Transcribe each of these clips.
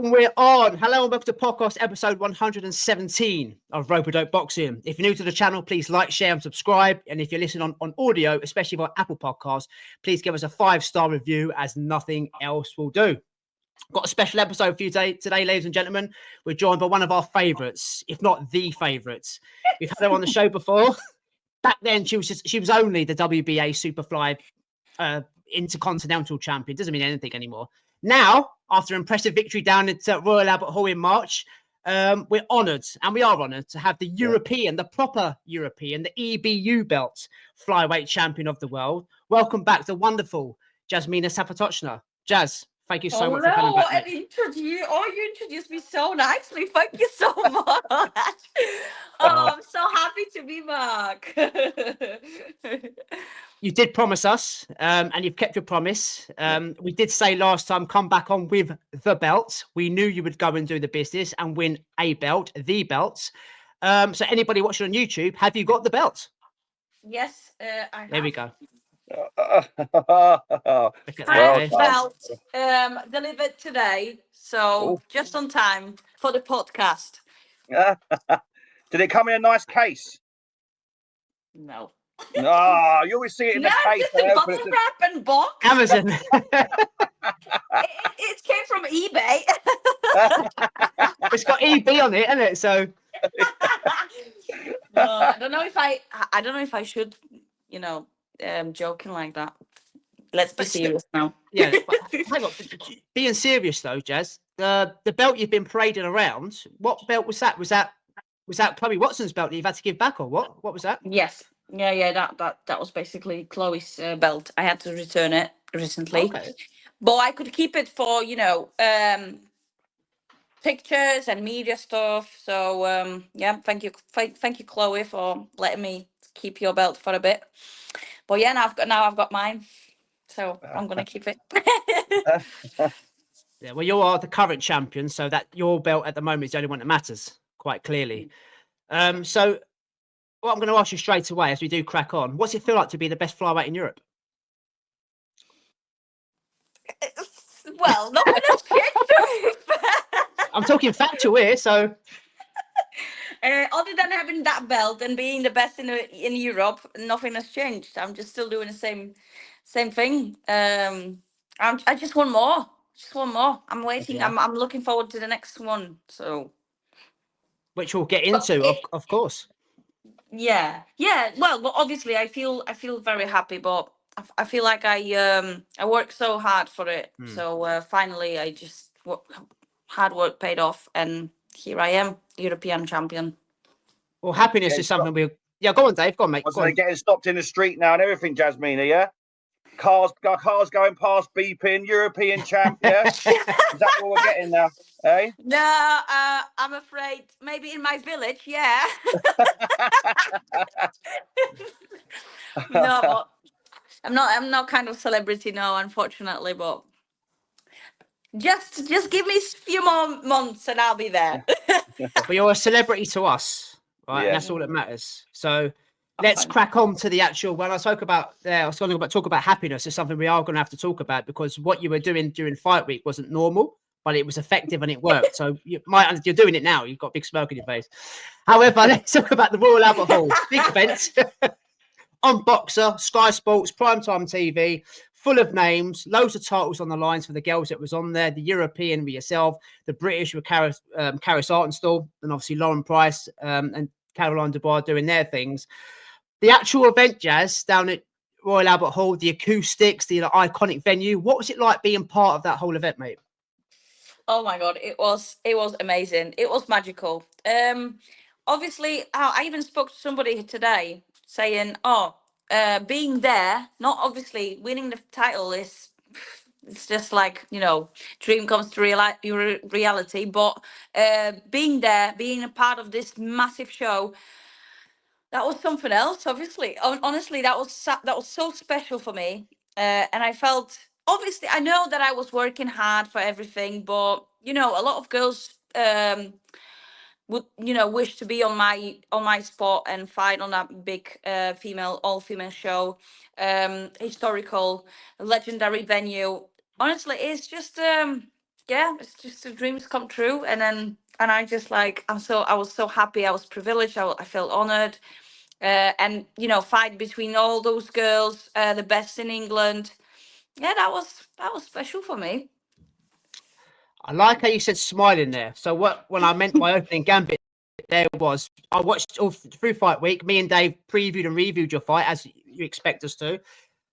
And we're on. Hello and welcome to podcast episode 117 of Rope-A-Dope Boxing. If you're new to the channel, please like, share and subscribe. And if you're listening on audio, especially for Apple Podcasts, please give us a 5-star review as nothing else will do. Got a special episode for you today, ladies and gentlemen. We're joined by one of our favourites, if not the favourites. We've had her on the show before. Back then, she was only the WBA Superfly Intercontinental Champion. Doesn't mean anything anymore. Now, after an impressive victory down at Royal Albert Hall in March, we're honoured, and we are honoured to have the European, the proper European, the EBU belt flyweight champion of the world. Welcome back to wonderful Jasmina Zapotoczna. Jazz, thank you so much for coming back. You introduced me so nicely. Thank you so much. I'm so happy to be back. You did promise us, and you've kept your promise. We did say last time, come back on with the belt. We knew you would go and do the business and win a belt, the belts. So anybody watching on YouTube, have you got the belt? Yes, I have. There we go. Belt delivered today, so just on time for the podcast. Did it come in a nice case? No. No, you always see it in the case. Just a bubble wrap and box. Amazon. it came from eBay. It's got EB on it, isn't it? So no, I don't know if I should, joking like that. Let's be serious now. Yeah, hang on. Being serious though, Jazz, the belt you've been parading around, what belt was that? Was that Chloe Watson's belt that you've had to give back, or what? What was that? Yes. Yeah, that was basically Chloe's belt. I had to return it recently, but I could keep it for pictures and media stuff. So thank you, Chloe, for letting me keep your belt for a bit. But yeah, now I've got mine, so I'm gonna keep it. Yeah, well, you are the current champion, so that your belt at the moment is the only one that matters, quite clearly. So. Well, I'm going to ask you straight away as we do crack on. What's it feel like to be the best flyweight in Europe? Well, nothing has changed. I'm talking factual here, so. Other than having that belt and being the best in Europe, nothing has changed. I'm just still doing the same thing. I just want more. I'm waiting. Yeah. I'm looking forward to the next one. So. Which we'll get into, of course. Yeah. Well, obviously, I feel very happy, but I feel like I worked so hard for it. So finally, hard work paid off, and here I am, European champion. Well, happiness is something we. Yeah, go on, Dave. Go on, mate. They're getting stopped in the street now and everything, Jasmina. Yeah, cars going past, beeping. European champ. Yeah, is that what we're getting now? Hey? No, I'm afraid maybe in my village, yeah. No, but I'm not kind of celebrity, no, unfortunately, but just give me a few more months and I'll be there. But you're a celebrity to us, right? Yeah. And that's all that matters. So let's crack on to the actual. When I spoke about I was going to talk about happiness. It's something we are going to have to talk about because what you were doing during fight week wasn't normal. But it was effective and it worked. So you're doing it now. You've got a big smirk on your face. However, let's talk about the Royal Albert Hall. Big event on Boxer, Sky Sports, Primetime TV, full of names, loads of titles on the lines for the girls that was on there. The European with yourself, the British with Karis Artenstall, and obviously Lauren Price and Caroline Dubois doing their things. The actual event, Jazz, down at Royal Albert Hall, the acoustics, the iconic venue. What was it like being part of that whole event, mate? Oh my God, it was amazing. It was magical. Obviously, I even spoke to somebody today saying, being there, not obviously winning the title it's just like, dream comes to reality, but being there, being a part of this massive show, that was something else, obviously. Honestly, that was so special for me. And I felt, obviously, I know that I was working hard for everything, but, a lot of girls would, wish to be on my spot and fight on that big all-female show, historical, legendary venue. Honestly, it's just, yeah, it's just the dreams come true. And I just like, I was so happy. I was privileged. I felt honored. And you know, fight between all those girls, the best in England. Yeah, that was special for me. I like how you said smiling there. So when I meant my opening gambit there was, I watched all through fight week. Me and Dave previewed and reviewed your fight as you expect us to.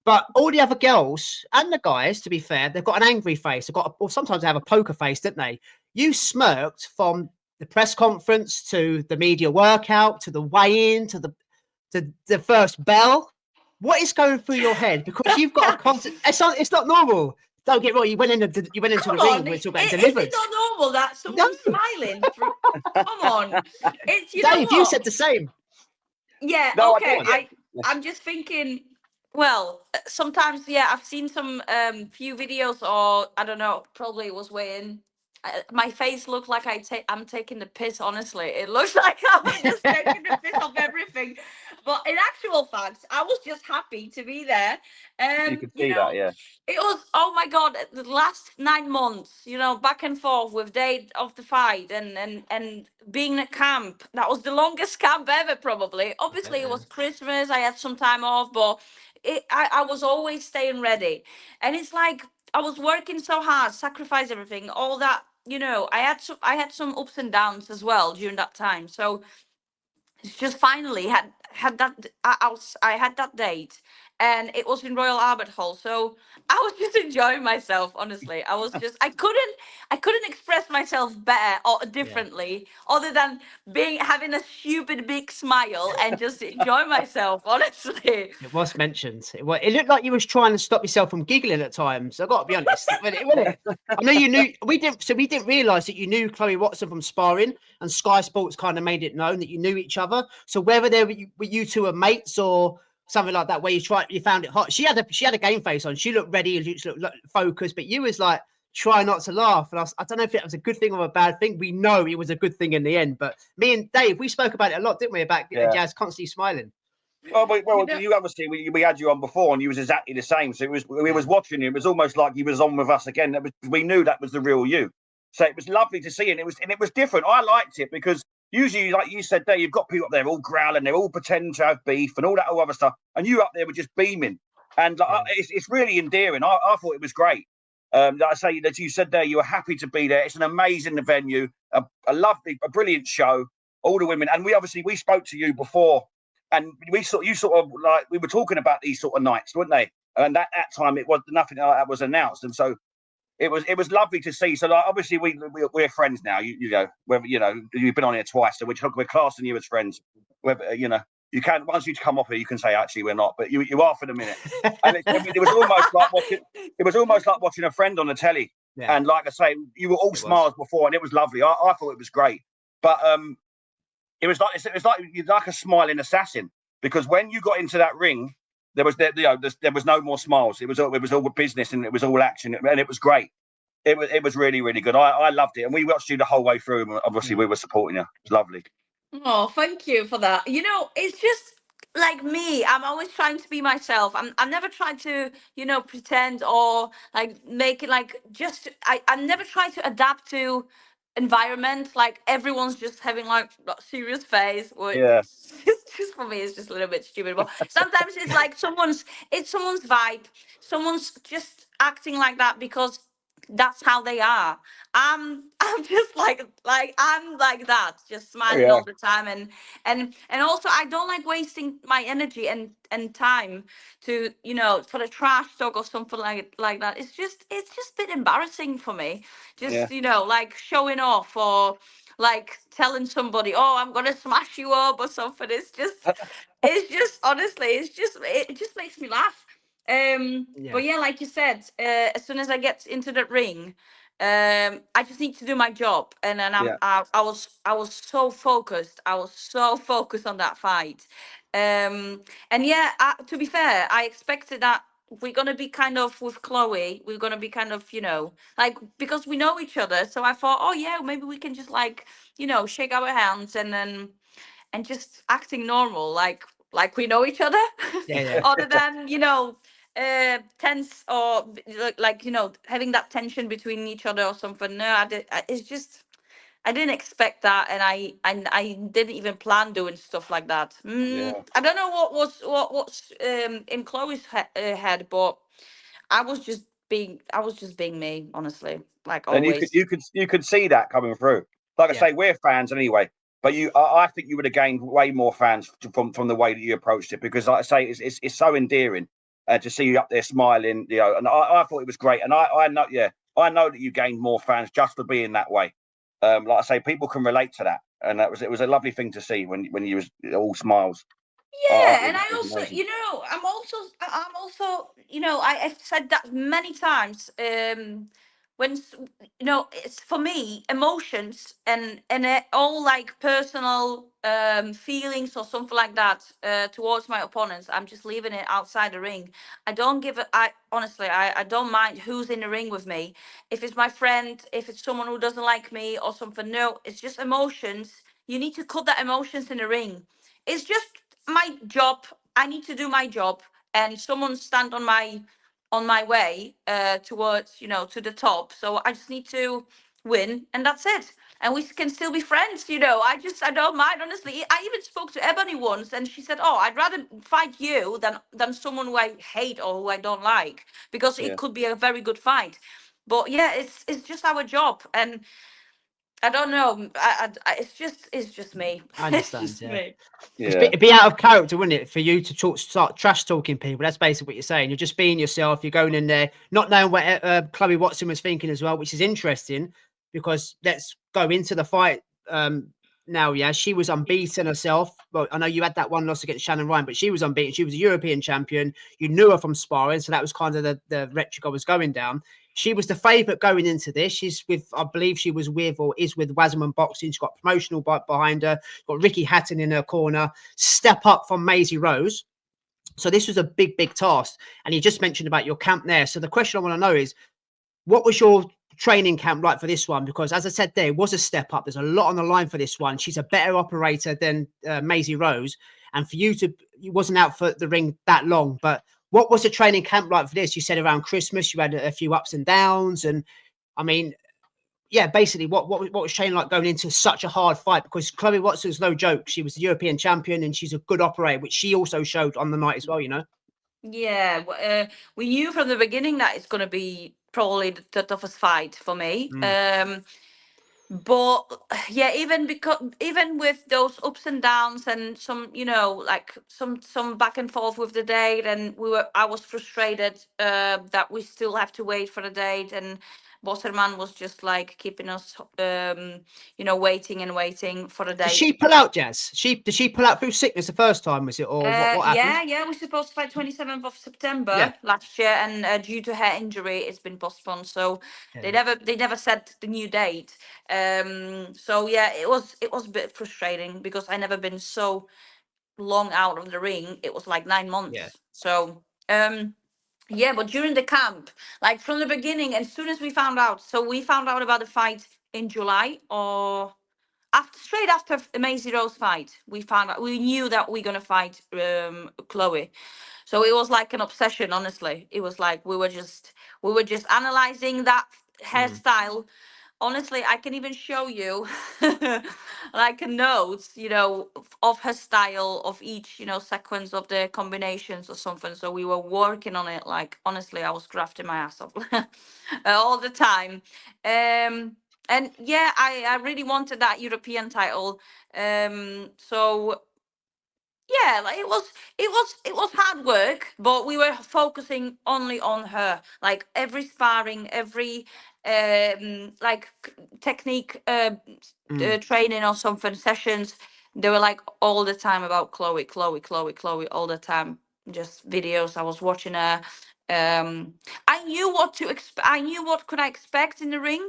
But all the other girls and the guys, to be fair, they've got an angry face. Or sometimes they have a poker face, don't they? You smirked from the press conference to the media workout to the weigh-in to the first bell. What is going through your head? Because you've got a constant. It's not normal. Don't get me wrong. You went into the ring. We're talking about delivered. Is it not normal that someone's smiling? Come on, it's Dave. You said the same. Yeah. No, okay. I'm just thinking. Well, sometimes, yeah, I've seen some few videos, or I don't know, probably it was weighing. My face looked like I'm taking the piss. Honestly, it looks like I was just taking the piss off everything. But in actual fact, I was just happy to be there. You could see that, yeah. It was, oh my God, the last 9 months, you know, back and forth with date of the fight and being at camp. That was the longest camp ever, probably. Obviously, it was Christmas. I had some time off, but I was always staying ready. And it's like I was working so hard, sacrifice everything, all that. You know, I had some ups and downs as well during that time. So it's just finally had that. I had that date, and it was in Royal Albert Hall. So I was just enjoying myself. Honestly, I couldn't express myself better or differently, other than having a stupid big smile and just enjoy myself. Honestly, it was mentioned. It looked like you was trying to stop yourself from giggling at times. I've got to be honest. I know you knew. We didn't realise that you knew Chloe Watson from sparring, and Sky Sports kind of made it known that you knew each other. So whether you two were mates or something like that, where you found it hot. She had a game face on. She looked ready. She looked focused, but you was like, try not to laugh. And I don't know if it was a good thing or a bad thing. We know it was a good thing in the end. But me and Dave, we spoke about it a lot, didn't we? About Jazz constantly smiling. You obviously we had you on before, and you was exactly the same. So we was watching you. It was almost like you was on with us again. We knew that was the real you. So it was lovely to see, and it was different. I liked it because usually, like you said, there you've got people up there all growling, they're all pretending to have beef and all that other stuff, and you up there were just beaming, and it's really endearing. I thought it was great. Like I say, that you said there, you were happy to be there. It's an amazing venue, a brilliant show. All the women, and we spoke to you before, and we were talking about these sort of nights, weren't they? And that time it was nothing like that was announced, and so it was lovely to see. So like, obviously we're friends now. You know, whether you've been on here twice, so we're classing you as friends. Whether you can, once you come off here, you can say actually we're not, but you are for the minute. And it was almost like watching a friend on the telly. Yeah. And like I say, you were all smiles before, and it was lovely. I thought it was great, but it was like a smiling assassin, because when you got into that ring, there was no more smiles. It was all business, and it was all action, and it was great. It was really, really good. I loved it, and we watched you the whole way through. And obviously, we were supporting you. It was lovely. Oh, thank you for that. You know, it's just like me. I'm always trying to be myself. I'm never trying to, pretend or like make it like just. I'm never trying to adapt to environment. Like everyone's just having like a serious face. Or it's just for me, it's just a little bit stupid. But sometimes it's like someone's vibe. Someone's just acting like that because that's how they are. I'm just like I'm like that, just smiling all the time, and also I don't like wasting my energy and time to for the trash talk or something like that. It's just a bit embarrassing for me, just like showing off or like telling somebody, oh, I'm gonna smash you up or something. It's just honestly, it just makes me laugh. But yeah, like you said, as soon as I get into the ring, I just need to do my job, and then I was so focused. I was so focused on that fight. And yeah, to be fair, I expected that we're gonna be kind of with Chloe. We're gonna be kind of, like, because we know each other. So I thought, oh yeah, maybe we can just like, shake our hands and just acting normal, like we know each other. Other than tense or like having that tension between each other or something. No, it's just I didn't expect that, and I didn't even plan doing stuff like that. I don't know what's in Chloe's head, but I was just being me, honestly, like And always. you could see that coming through. Like I say, we're fans anyway. But I think you would have gained way more fans from the way that you approached it, because, like I say, it's so endearing to see you up there smiling, And I thought it was great, and I know that you gained more fans just for being that way. Like I say, people can relate to that, and it was a lovely thing to see when you was all smiles. Yeah, and I also, I'm also, I've said that many times. When it's for me, emotions and all like personal feelings or something like that towards my opponents, I'm just leaving it outside the ring. I don't give it. I honestly, I don't mind who's in the ring with me. If it's my friend, if it's someone who doesn't like me or something. No, it's just emotions. You need to cut that emotions in the ring. It's just my job. I need to do my job, and someone stand on my way towards to the top. So I just need to win, and that's it. And we can still be friends. I don't mind, honestly. I even spoke to Ebony once, and she said, "Oh, I'd rather fight you than someone who I hate or who I don't like, because it could be a very good fight." But yeah, it's just our job, and I don't know. It's just me. I understand. It's just me. It'd be out of character, wouldn't it, for you to start trash talking people? That's basically what you're saying. You're just being yourself. You're going in there, not knowing what Chloe Watson was thinking as well, which is interesting, because let's go into the fight now. Yeah, she was unbeaten herself. Well, I know you had that one loss against Shannon Ryan, but she was unbeaten. She was a European champion. You knew her from sparring, so that was kind of the rhetoric I was going down. She was the favourite going into this. She's with, I believe she was with or is with Wasserman Boxing. She's got promotional behind her. Got Ricky Hatton in her corner. Step up from Maisie Rose. So this was a big, big task. And you just mentioned about your camp there. So the question I want to know is, what was your training camp like for this one? Because as I said, there was a step up. There's a lot on the line for this one. She's a better operator than Maisie Rose. And for you wasn't out for the ring that long, but what was the training camp like for this? You said around Christmas, you had a few ups and downs. And I mean, yeah, basically what was training like going into such a hard fight? Because Chloe Watson's no joke. She was the European champion and she's a good operator, which she also showed on the night as well, Yeah, we knew from the beginning that it's going to be probably the toughest fight for me. But yeah, even with those ups and downs and some, like some back and forth with the date, and I was frustrated that we still have to wait for the date, and Bosserman was just like keeping us, waiting and waiting for the Did date. she pull out, Jazz? Did she pull out through sickness the first time, was it, or what happened? Yeah, we're supposed to fight 27th of September last year, and due to her injury, it's been postponed. So they never set the new date. So yeah, it was a bit frustrating because I never been so long out of the ring. It was like 9 months. Yeah. So yeah, but during the camp, like from the beginning, as soon as we found out, so we found out about the fight in July, or straight after the Maisie Rose fight, we knew that we're gonna fight Chloe. So it was like an obsession, honestly. It was like we were just analyzing that hairstyle. Honestly, I can even show you like a notes, of her style, of each, sequence of the combinations or something. So we were working on it. Like, honestly, I was grafting my ass off all the time. And yeah, I really wanted that European title. So yeah, like it was hard work, but we were focusing only on her. Like every sparring, every like technique training or something sessions, they were like all the time about Chloe, Chloe, Chloe, Chloe, all the time. Just videos. I was watching her. I knew what to expect. I knew what could I expect in the ring.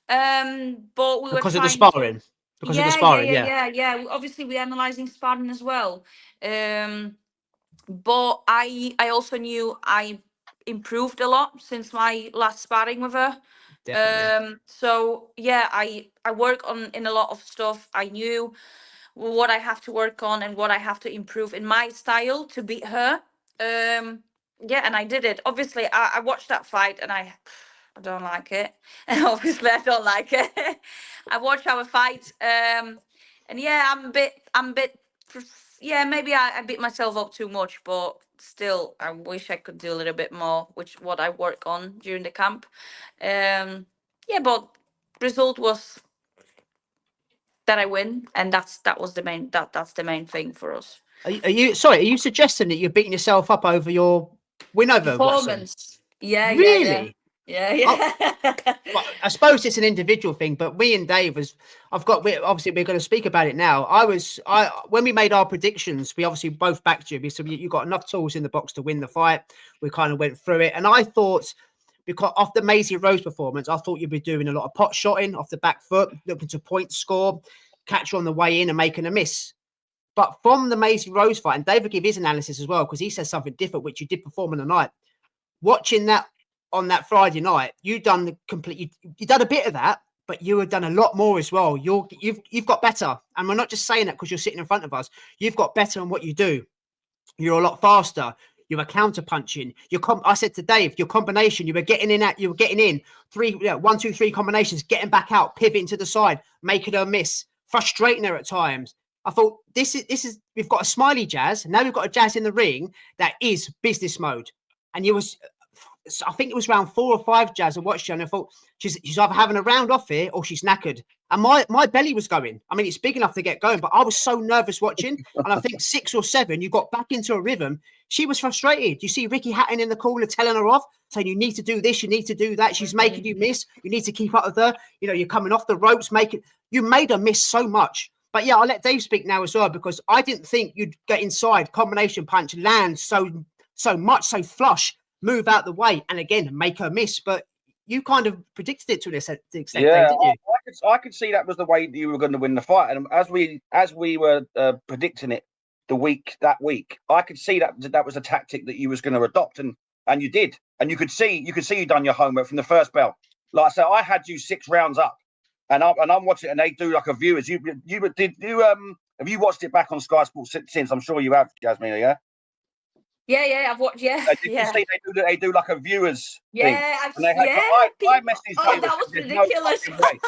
But we were Because of the trying sparring. to. Because of the sparring, Yeah. Obviously, we're analyzing sparring as well. But I also knew I improved a lot since my last sparring with her. Definitely. So yeah, I work on in a lot of stuff. I knew what I have to work on and what I have to improve in my style to beat her. Yeah, and I did it. Obviously, I watched that fight, and I don't like it. Obviously, I don't like it. I watched our fight, and yeah, I'm a bit. Yeah, maybe I beat myself up too much, but still, I wish I could do a little bit more, which what I work on during the camp. Yeah, but result was that I win, and that was the main that's the main thing for us. Are you sorry? Are you suggesting that you're beating yourself up over your win over Watson? Performance. Yeah, Really? yeah. Well, I suppose it's an individual thing, but me and Dave obviously we're going to speak about it now. When we made our predictions, we obviously both backed you. So you got enough tools in the box to win the fight. We kind of went through it, and I thought, because of the Maisie Rose performance, I thought you'd be doing a lot of pot shotting off the back foot, looking to point score, catch her on the way in and making a miss. But from the Maisie Rose fight, and Dave will give his analysis as well, because he says something different, which you did perform on the night. Watching that on that Friday night, you done a bit of that, but you have done a lot more as well. You've got better, and we're not just saying that because you're sitting in front of us. You've got better on what you do. You're a lot faster. You were counter punching. I said to Dave, your combination, you were getting in 1, 2, 3 combinations, getting back out, pivoting to the side, making her miss, frustrating her at times. I thought we've got a smiley Jazz. Now we've got a Jazz in the ring that is business mode. And I think it was round 4 or 5, Jazz. I watched her and I thought she's either having a round off here or she's knackered. And my belly was going. I mean, it's big enough to get going, but I was so nervous watching. And I think 6 or 7, you got back into a rhythm. She was frustrated. You see Ricky Hatton in the corner telling her off, saying you need to do this, you need to do that. She's making you miss. You need to keep up with her. You know, you're coming off the ropes, you made her miss so much. But yeah, I'll let Dave speak now as well, because I didn't think you'd get inside, combination punch, land so much, so flush, move out the way, and again, make her miss. But you kind of predicted it to this extent, yeah, Dave, didn't you? I could see that was the way that you were going to win the fight. And as we were predicting it that week, I could see that was a tactic that you was going to adopt, and you did. And you could see you done your homework from the first bell. Like I said, I had you 6 rounds up. And I'm watching it, and they do like a viewers. Have you watched it back on Sky Sports since? I'm sure you have, Jasmina. Yeah. Yeah, I've watched. Yeah, Did you see they do like a viewers? Yeah, thing? I messaged. Oh, that was ridiculous. No way.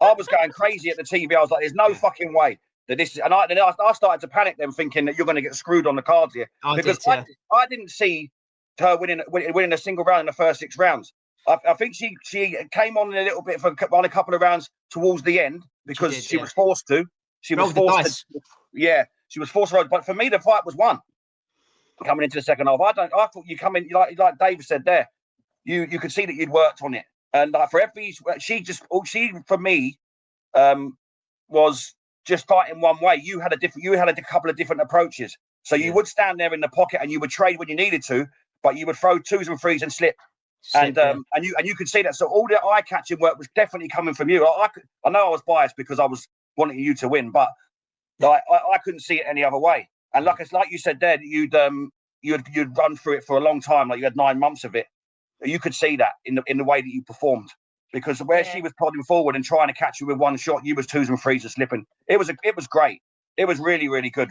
I was going crazy at the TV. I was like, "There's no fucking way that this is." And I started to panic, then thinking that you're going to get screwed on the cards here, I didn't see her winning a single round in the first 6 rounds. I think she came on a little bit on a couple of rounds towards the end because she was forced to. She was forced to. Yeah, she was forced to. But for me, the fight was won coming into the second half. I thought you come in like Dave said there. You could see that you'd worked on it, and she for me was just fighting one way. You had a couple of different approaches. So you would stand there in the pocket and you would trade when you needed to, but you would throw 2s and 3s and slip. And you could see that. So all the eye catching work was definitely coming from you. I know I was biased because I was wanting you to win, but I couldn't see it any other way. And like you said there, you'd run through it for a long time, like you had 9 months of it. You could see that in the way that you performed, because where she was plodding forward and trying to catch you with one shot, you was 2s and 3s and slipping. It was great. It was really, really good.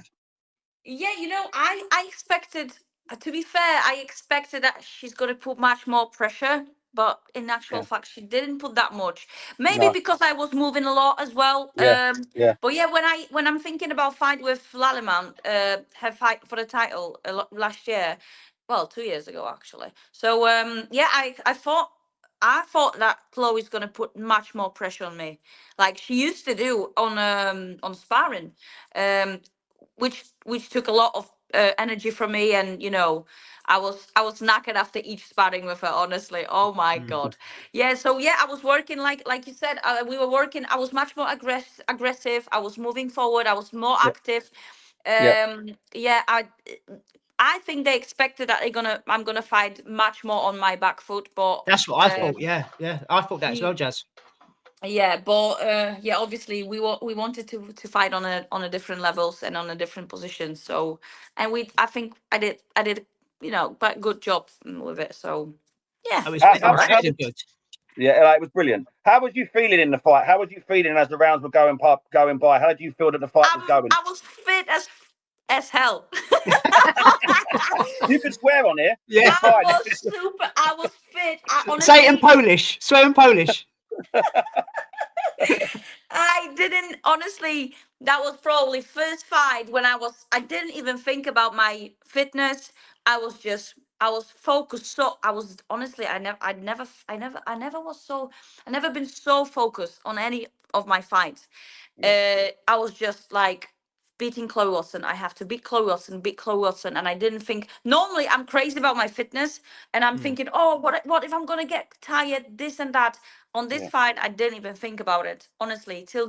Yeah, I expected. To be fair, I expected that she's going to put much more pressure, but in actual fact, she didn't put that much. Maybe because I was moving a lot as well. But yeah, when I'm thinking about fight with Laliman, her fight for the title last year, well, 2 years ago actually. So I thought that Chloe's going to put much more pressure on me, like she used to do on sparring, which took a lot of energy from me, and I was knackered after each sparring with her, honestly. Oh my god. So I was working like you said, we were working. I was much more aggressive. I was moving forward. I was more active. I think they expected that I'm gonna fight much more on my back foot, but that's what I thought. Yeah, I thought that as well, Jazz. Yeah, but obviously we wanted to fight on a different levels and on a different position. So, and I think I did quite good job with it. So, yeah, it was good. Yeah, it was brilliant. How was you feeling in the fight? How was you feeling as the rounds were going by? How did you feel that the fight was going? I was fit as hell. You can swear on here. Yeah. I was super. I was fit. I honestly, Say it in Polish. Swear in Polish. I didn't honestly. That was probably first fight when I didn't even think about my fitness. I was focused. So I was honestly, I never been so focused on any of my fights. I was just like beating Chloe Watson. I have to beat Chloe Watson, and I didn't think. Normally, I'm crazy about my fitness, and I'm thinking, oh, what if I'm gonna get tired, this and that. On this fight, I didn't even think about it. Honestly, till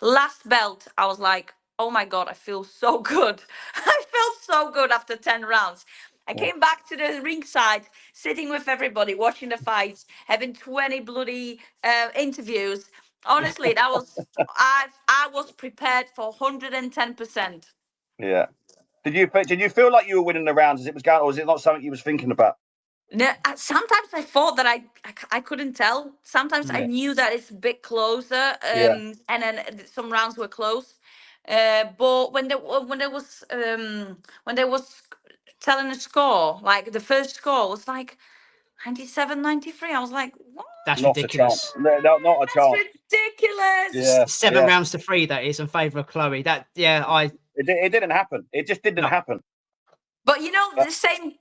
last belt, I was like, oh my god, I feel so good. I felt so good after 10 rounds. I came back to the ringside, sitting with everybody, watching the fights, having 20 bloody interviews. Honestly, that was I was prepared for 110%. Yeah. Did you feel like you were winning the rounds as it was going, or was it not something you was thinking about? No, sometimes I thought that I couldn't tell. Sometimes I knew that it's a bit closer, and then some rounds were close. But when there was telling a score, like the first score was like 97-93. I was like, what? That's Not ridiculous. a chance. No, not a That's chance. ridiculous. Yeah. 7 rounds to 3. That is in favour of Chloe. It didn't happen. It just didn't happen. But you know, the same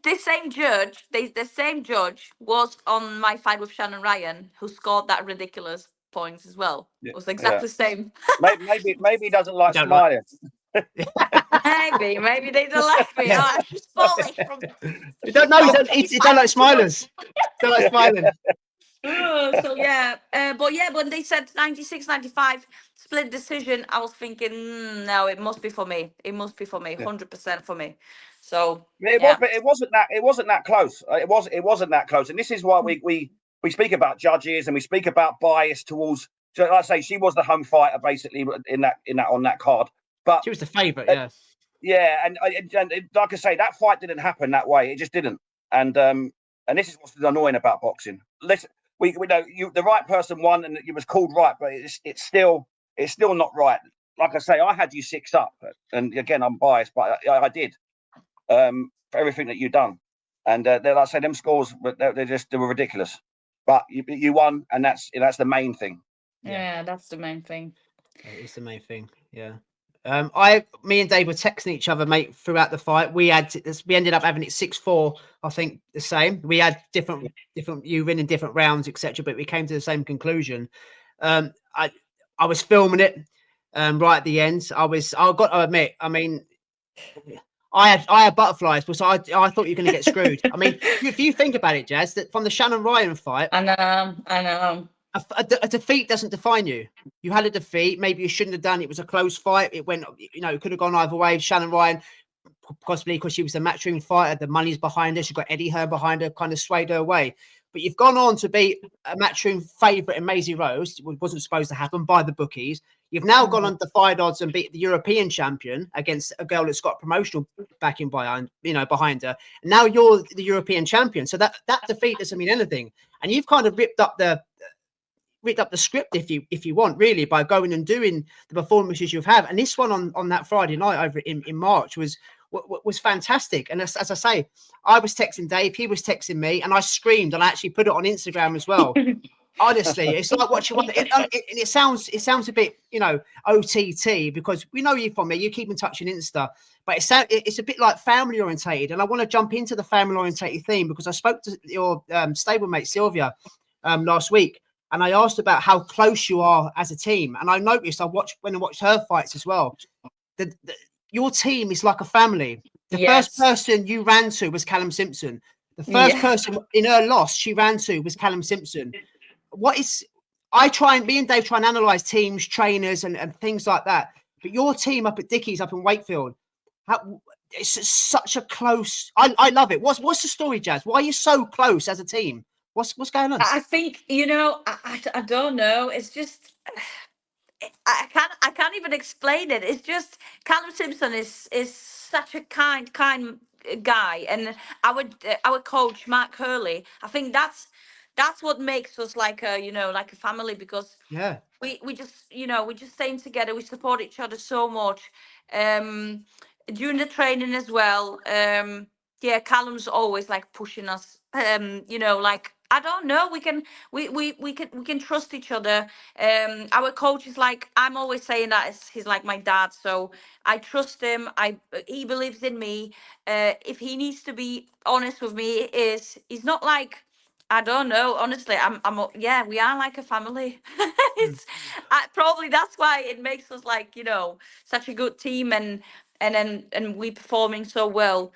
judge was on my fight with Shannon Ryan, who scored that ridiculous points as well. It was exactly the same. Maybe he doesn't like Don't smiling. Maybe they don't like me. Yeah. Oh, she's Polish from. You don't know. You don't like smilers. Don't like smiling. So yeah, but when they said 96-95 split decision, I was thinking, no, it must be for me. It must be for me, 100% for me. So it wasn't that close. It wasn't that close, and this is why we speak about judges and we speak about bias towards. So like I say, she was the home fighter basically in that on that card, but she was the favourite. Yeah. Yeah, and like I say, that fight didn't happen that way. It just didn't, and this is what's annoying about boxing. Listen, we know the right person won, and it was called right, but it's still not right. Like I say, I had you 6 up, and again, I'm biased, but I did for everything that you've done, and they're like I say, them scores, they were ridiculous. But you won, and that's the main thing. Yeah, that's the main thing. It's the main thing. Yeah. Me and Dave were texting each other, mate, throughout the fight. We ended up having it 6-4. I think the same. We had different. You win in different rounds, etc. But we came to the same conclusion. I was filming it right at the end. I got to admit. I mean, I had butterflies, but I thought you were going to get screwed. I mean, if you think about it, Jazz, that from the Shannon Ryan fight, I know. A defeat doesn't define you. You had a defeat. Maybe you shouldn't have done. It was a close fight. It went, it could have gone either way. Shannon Ryan, possibly because she was the matchroom fighter, the money's behind her. She got Eddie Hearn behind her, kind of swayed her away. But you've gone on to beat a matchroom favourite in Maisie Rose. It wasn't supposed to happen by the bookies. You've now gone on defied odds and beat the European champion against a girl that's got promotional backing behind her. And now you're the European champion. So that defeat doesn't mean anything. And you've kind of ripped up the script if you want, really, by going and doing the performances you've had. And this one on that Friday night over in March was fantastic. And as I say, I was texting Dave, he was texting me, and I screamed, and I actually put it on Instagram as well. Honestly, it's like what you want. It sounds a bit, OTT, because we know you from me. You keep in touch on Insta, but it's a bit like family orientated. And I want to jump into the family orientated theme because I spoke to your stablemate Sylvia last week. And I asked about how close you are as a team. And I noticed, when I watched her fights as well, that your team is like a family. The first person you ran to was Callum Simpson. The first person in her loss she ran to was Callum Simpson. Me and Dave try and analyze teams, trainers, and things like that. But your team up at Dickie's up in Wakefield, it's such a close. I love it. What's the story, Jazz? Why are you so close as a team? What's going on? I think I don't know. It's just I can't even explain it. It's just Callum Simpson is such a kind guy, and our coach Mark Hurley. I think that's what makes us like a family, because we just staying together. We support each other so much. during the training as well. Yeah, Callum's always like pushing us. Like I don't know, we can trust each other. Our coach is like, I'm always saying that he's like my dad, so I trust him. He believes in me. If he needs to be honest with me, he's not like, I don't know. Honestly, yeah, we are like a family. Mm. It's probably that's why it makes us like, such a good team, and we performing so well.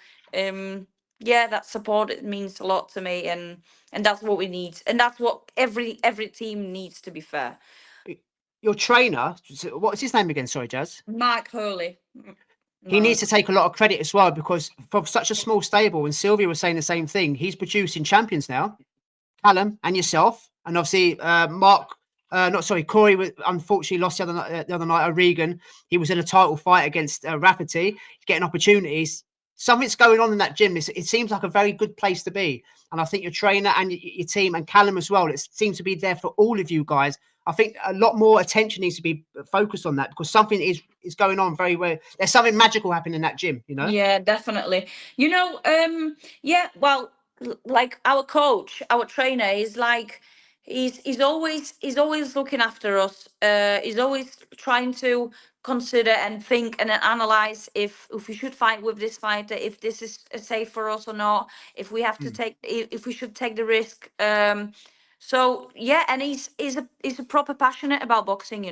Yeah, that support, it means a lot to me, and that's what we need, and that's what every team needs, to be fair. Your trainer, what's his name again? Sorry, Jazz. Mark Hurley. He needs to take a lot of credit as well, because for such a small stable, and Sylvia was saying the same thing, he's producing champions now. Callum and yourself, and obviously Corey unfortunately lost the other night. Regan, he was in a title fight against Rafferty, getting opportunities. Something's going on in that gym. It seems like a very good place to be, and I think your trainer and your team and Callum as well, it seems to be there for all of you guys. I think a lot more attention needs to be focused on that, because something is going on very well. There's something magical happening in that gym, Yeah, definitely. Yeah, well, like our coach, our trainer is like, he's always looking after us. He's always trying to consider and think and then analyze if we should fight with this fighter, if this is safe for us or not, if we have to take, if we should take the risk. So yeah, and he's a proper passionate about boxing.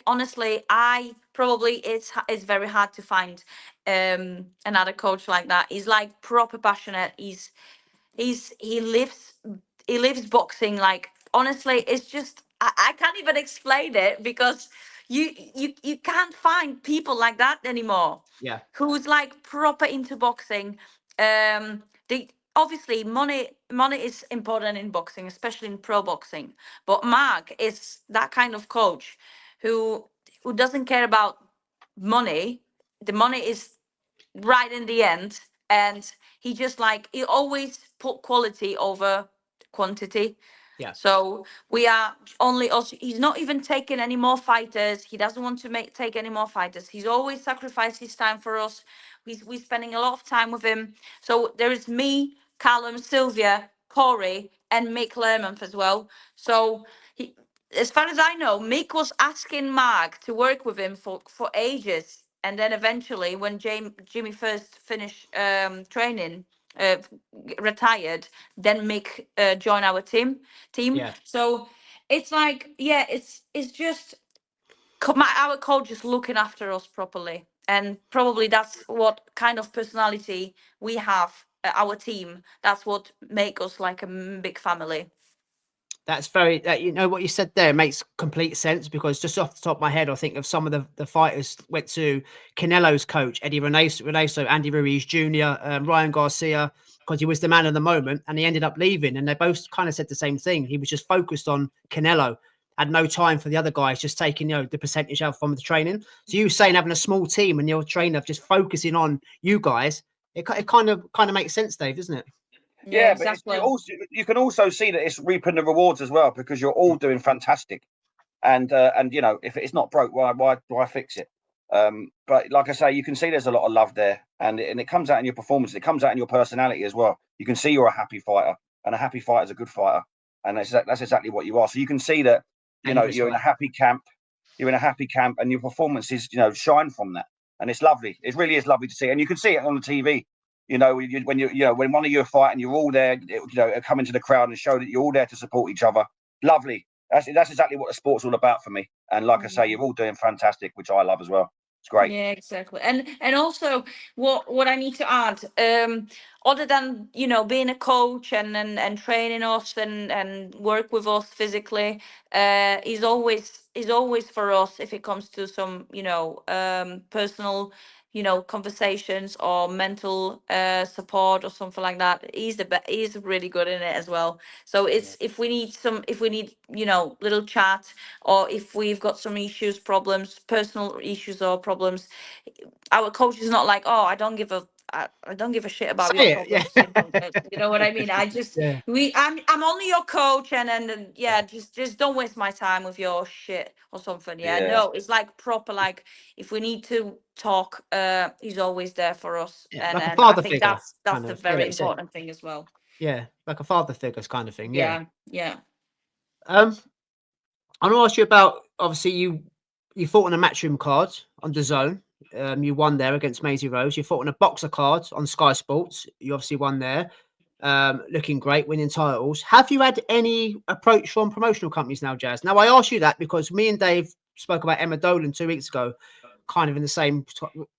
Honestly, I probably, it's very hard to find another coach like that. He's like proper passionate. He lives boxing. Like, honestly, it's just, I can't even explain it, because you can't find people like that anymore. Yeah. Who's like proper into boxing. They obviously, money is important in boxing, especially in pro boxing. But Mark is that kind of coach who doesn't care about money. The money is right in the end, and he always put quality over quantity. Yeah. So we are only also, he's not even taking any more fighters. He doesn't want to take any more fighters. He's always sacrificed his time for us. We're spending a lot of time with him. So there is me, Callum, Sylvia, Corey, and Mick Lermonth as well. So as far as I know, Mick was asking Mark to work with him for ages. And then eventually, when Jimmy first finished training, uh, retired, then Mick joined our team. Yeah. So it's like, yeah, it's just our coach is looking after us properly, and probably that's what kind of personality we have. Our team. That's what make us like a big family. That's very, what you said there makes complete sense, because just off the top of my head, I think of some of the fighters went to Canelo's coach, Eddie Reneso, Andy Ruiz Jr., Ryan Garcia, because he was the man of the moment, and he ended up leaving. And they both kind of said the same thing. He was just focused on Canelo, had no time for the other guys, just taking, the percentage out from the training. So you saying having a small team and your trainer just focusing on you guys, it kind of makes sense, Dave, doesn't it? Yeah, but exactly. you can also see that it's reaping the rewards as well, because you're all doing fantastic, and if it's not broke, why fix it? But like I say, you can see there's a lot of love there, and it comes out in your performance. It comes out in your personality as well. You can see you're a happy fighter, and a happy fighter is a good fighter, and that's exactly what you are. So you can see that you're in a happy camp. You're in a happy camp, and your performances shine from that, and it's lovely. It really is lovely to see, and you can see it on the TV. When one of you are fighting, you're all there. Come into the crowd and show that you're all there to support each other. Lovely. That's exactly what the sport's all about for me. And like I say, you're all doing fantastic, which I love as well. It's great. Yeah, exactly. And also, what I need to add, other than being a coach and training us and work with us physically, is always for us, if it comes to some personal conversations or mental support or something like that. He's really good in it as well. So it's, if we need little chat, or if we've got some problems, personal issues or problems, our coach is not like, oh, I don't give I don't give a shit about Say your it, yeah. problems. You know what I mean? I just Yeah. I'm only your coach, and yeah, just don't waste my time with your shit or something. Yeah, Yeah. no, it's like proper. Like if we need to talk, he's always there for us, Yeah, and like a I father think figure, that's kind the of. Yeah, very like you said. important thing as well. Yeah, like a father figures kind of thing. Yeah. Yeah. I want to ask you about, obviously you fought on a matchroom card on the Zone. You won there against Maisie Rose. You fought on a boxer card on Sky Sports. You obviously won there. Looking great, winning titles. Have you had any approach from promotional companies now, Jazz? Now I ask you that because me and Dave spoke about Emma Dolan 2 weeks ago, kind of in the same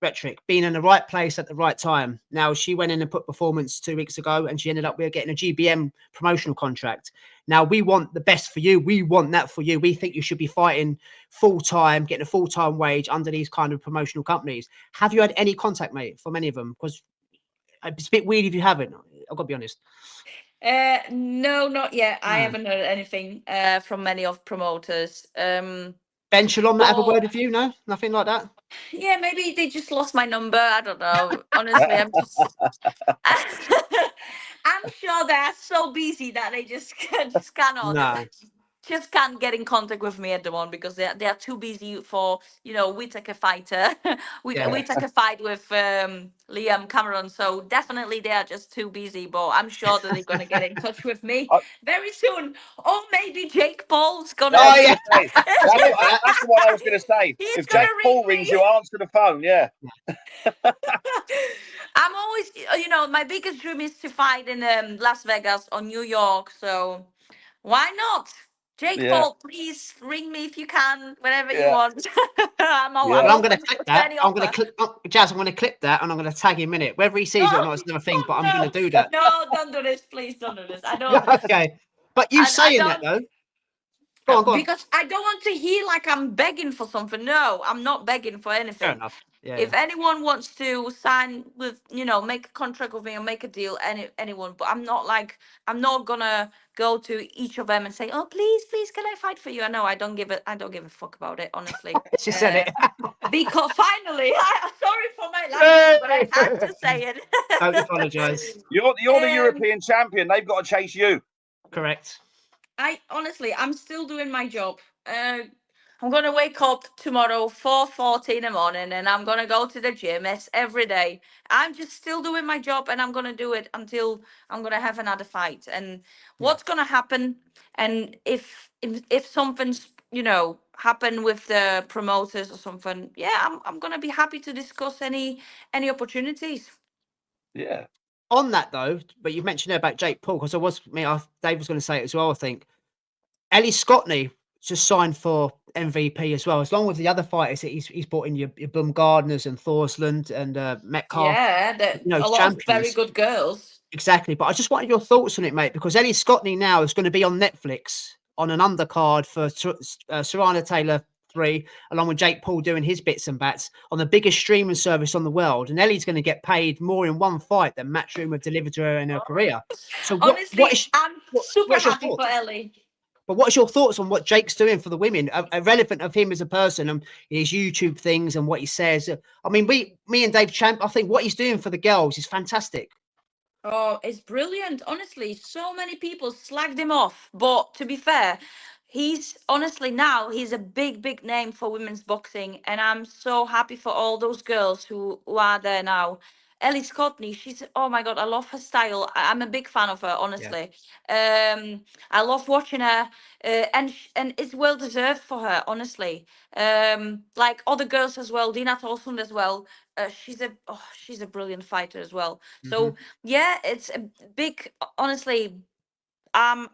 rhetoric, being in the right place at the right time. Now she went in and put performance 2 weeks ago, and she ended up with getting a GBM promotional contract. Now we want the best for you. We want that for you. We think you should be fighting full time, getting a full time wage under these kind of promotional companies. Have you had any contact, mate, from any of them? Because it's a bit weird if you haven't. I've got to be honest. No, not yet. I No. haven't heard anything from many of promoters. Ben Shalom, not have a Well, word with you? No, nothing like that. yeah, maybe they just lost my number. I don't know. Honestly, I'm just. I'm sure they're so busy that they just cannot No. just can't get in contact with me at the moment because they are too busy for Whittaker fighter. we Yeah. took a fight with Liam Cameron, so definitely they are just too busy. But I'm sure that they're gonna get in touch with me I- very soon, or maybe Jake Paul's gonna. I was Oh, yeah. going to say, that's the one I was going to say. He's If gonna Jake ring Paul rings me. you, answer the phone. Yeah. I'm always, my biggest dream is to fight in Las Vegas or New York. So why not? Jake Yeah. Paul, please ring me if you can, whenever you Yeah. want. I'm Yeah. Well, I'm going to open clip to that. any I'm going to offer. clip, Jazz. I'm going to clip that, and I'm going to tag him in it. Whether he sees it or No, not, it's another thing. But I'm no, going to do that. no, don't do this, please. Don't do this. I Yeah, don't. okay. But you I saying that don't. though? Go on, go on. Because I don't want to hear like I'm begging for something. No, I'm not begging for Fair anything. enough. Yeah. If anyone wants to sign with, make a contract with me or make a deal, anyone, but I'm not gonna go to each of them and say, oh, please, can I fight for you? I know I don't give a fuck about it, honestly. She said it. Because finally, I'm sorry for my language, but I had to say it. Don't apologise. You're the Um, European champion. They've got to chase you. Correct. I'm still doing my job. I'm gonna wake up tomorrow 4:40 in the morning, and I'm gonna go to the gym. It's every day. I'm just still doing my job, and I'm gonna do it until I'm gonna have another fight. And what's gonna happen? And if something's happen with the promoters or something, yeah, I'm gonna be happy to discuss any opportunities. Yeah. On that though, but you mentioned there about Jake Paul, because Dave was going to say it as well. I think Ellie Scottney just signed for MVP as well, as long with the other fighters that he's brought in, your Bumgardners and Thorsland and Metcalf. Yeah, a lot of very Champions. good girls. Exactly. But I just wanted your thoughts on it, mate, because Ellie Scottney now is going to be on Netflix on an undercard for Serrano Taylor 3, along with Jake Paul doing his bits and bats on the biggest streaming service on the world. And Ellie's going to get paid more in one fight than Matchroom have delivered to her in her career. So Honestly, I'm super what's your happy for thoughts? Ellie. But what's your thoughts on what Jake's doing for the women, irrelevant of him as a person and his YouTube things and what he says? I mean, me and Dave Champ, I think what he's doing for the girls is fantastic. Oh, it's brilliant. Honestly, so many people slagged him off. But to be fair, he's a big name for women's boxing. And I'm so happy for all those girls who are there now. Ellie Scottney, oh my God, I love her style. I'm a big fan of her, honestly. I love watching her, and it's well deserved for her, honestly. Like other girls as well, Dina Tolson as well. She's a brilliant fighter as well. So yeah, it's a big. Honestly, I'm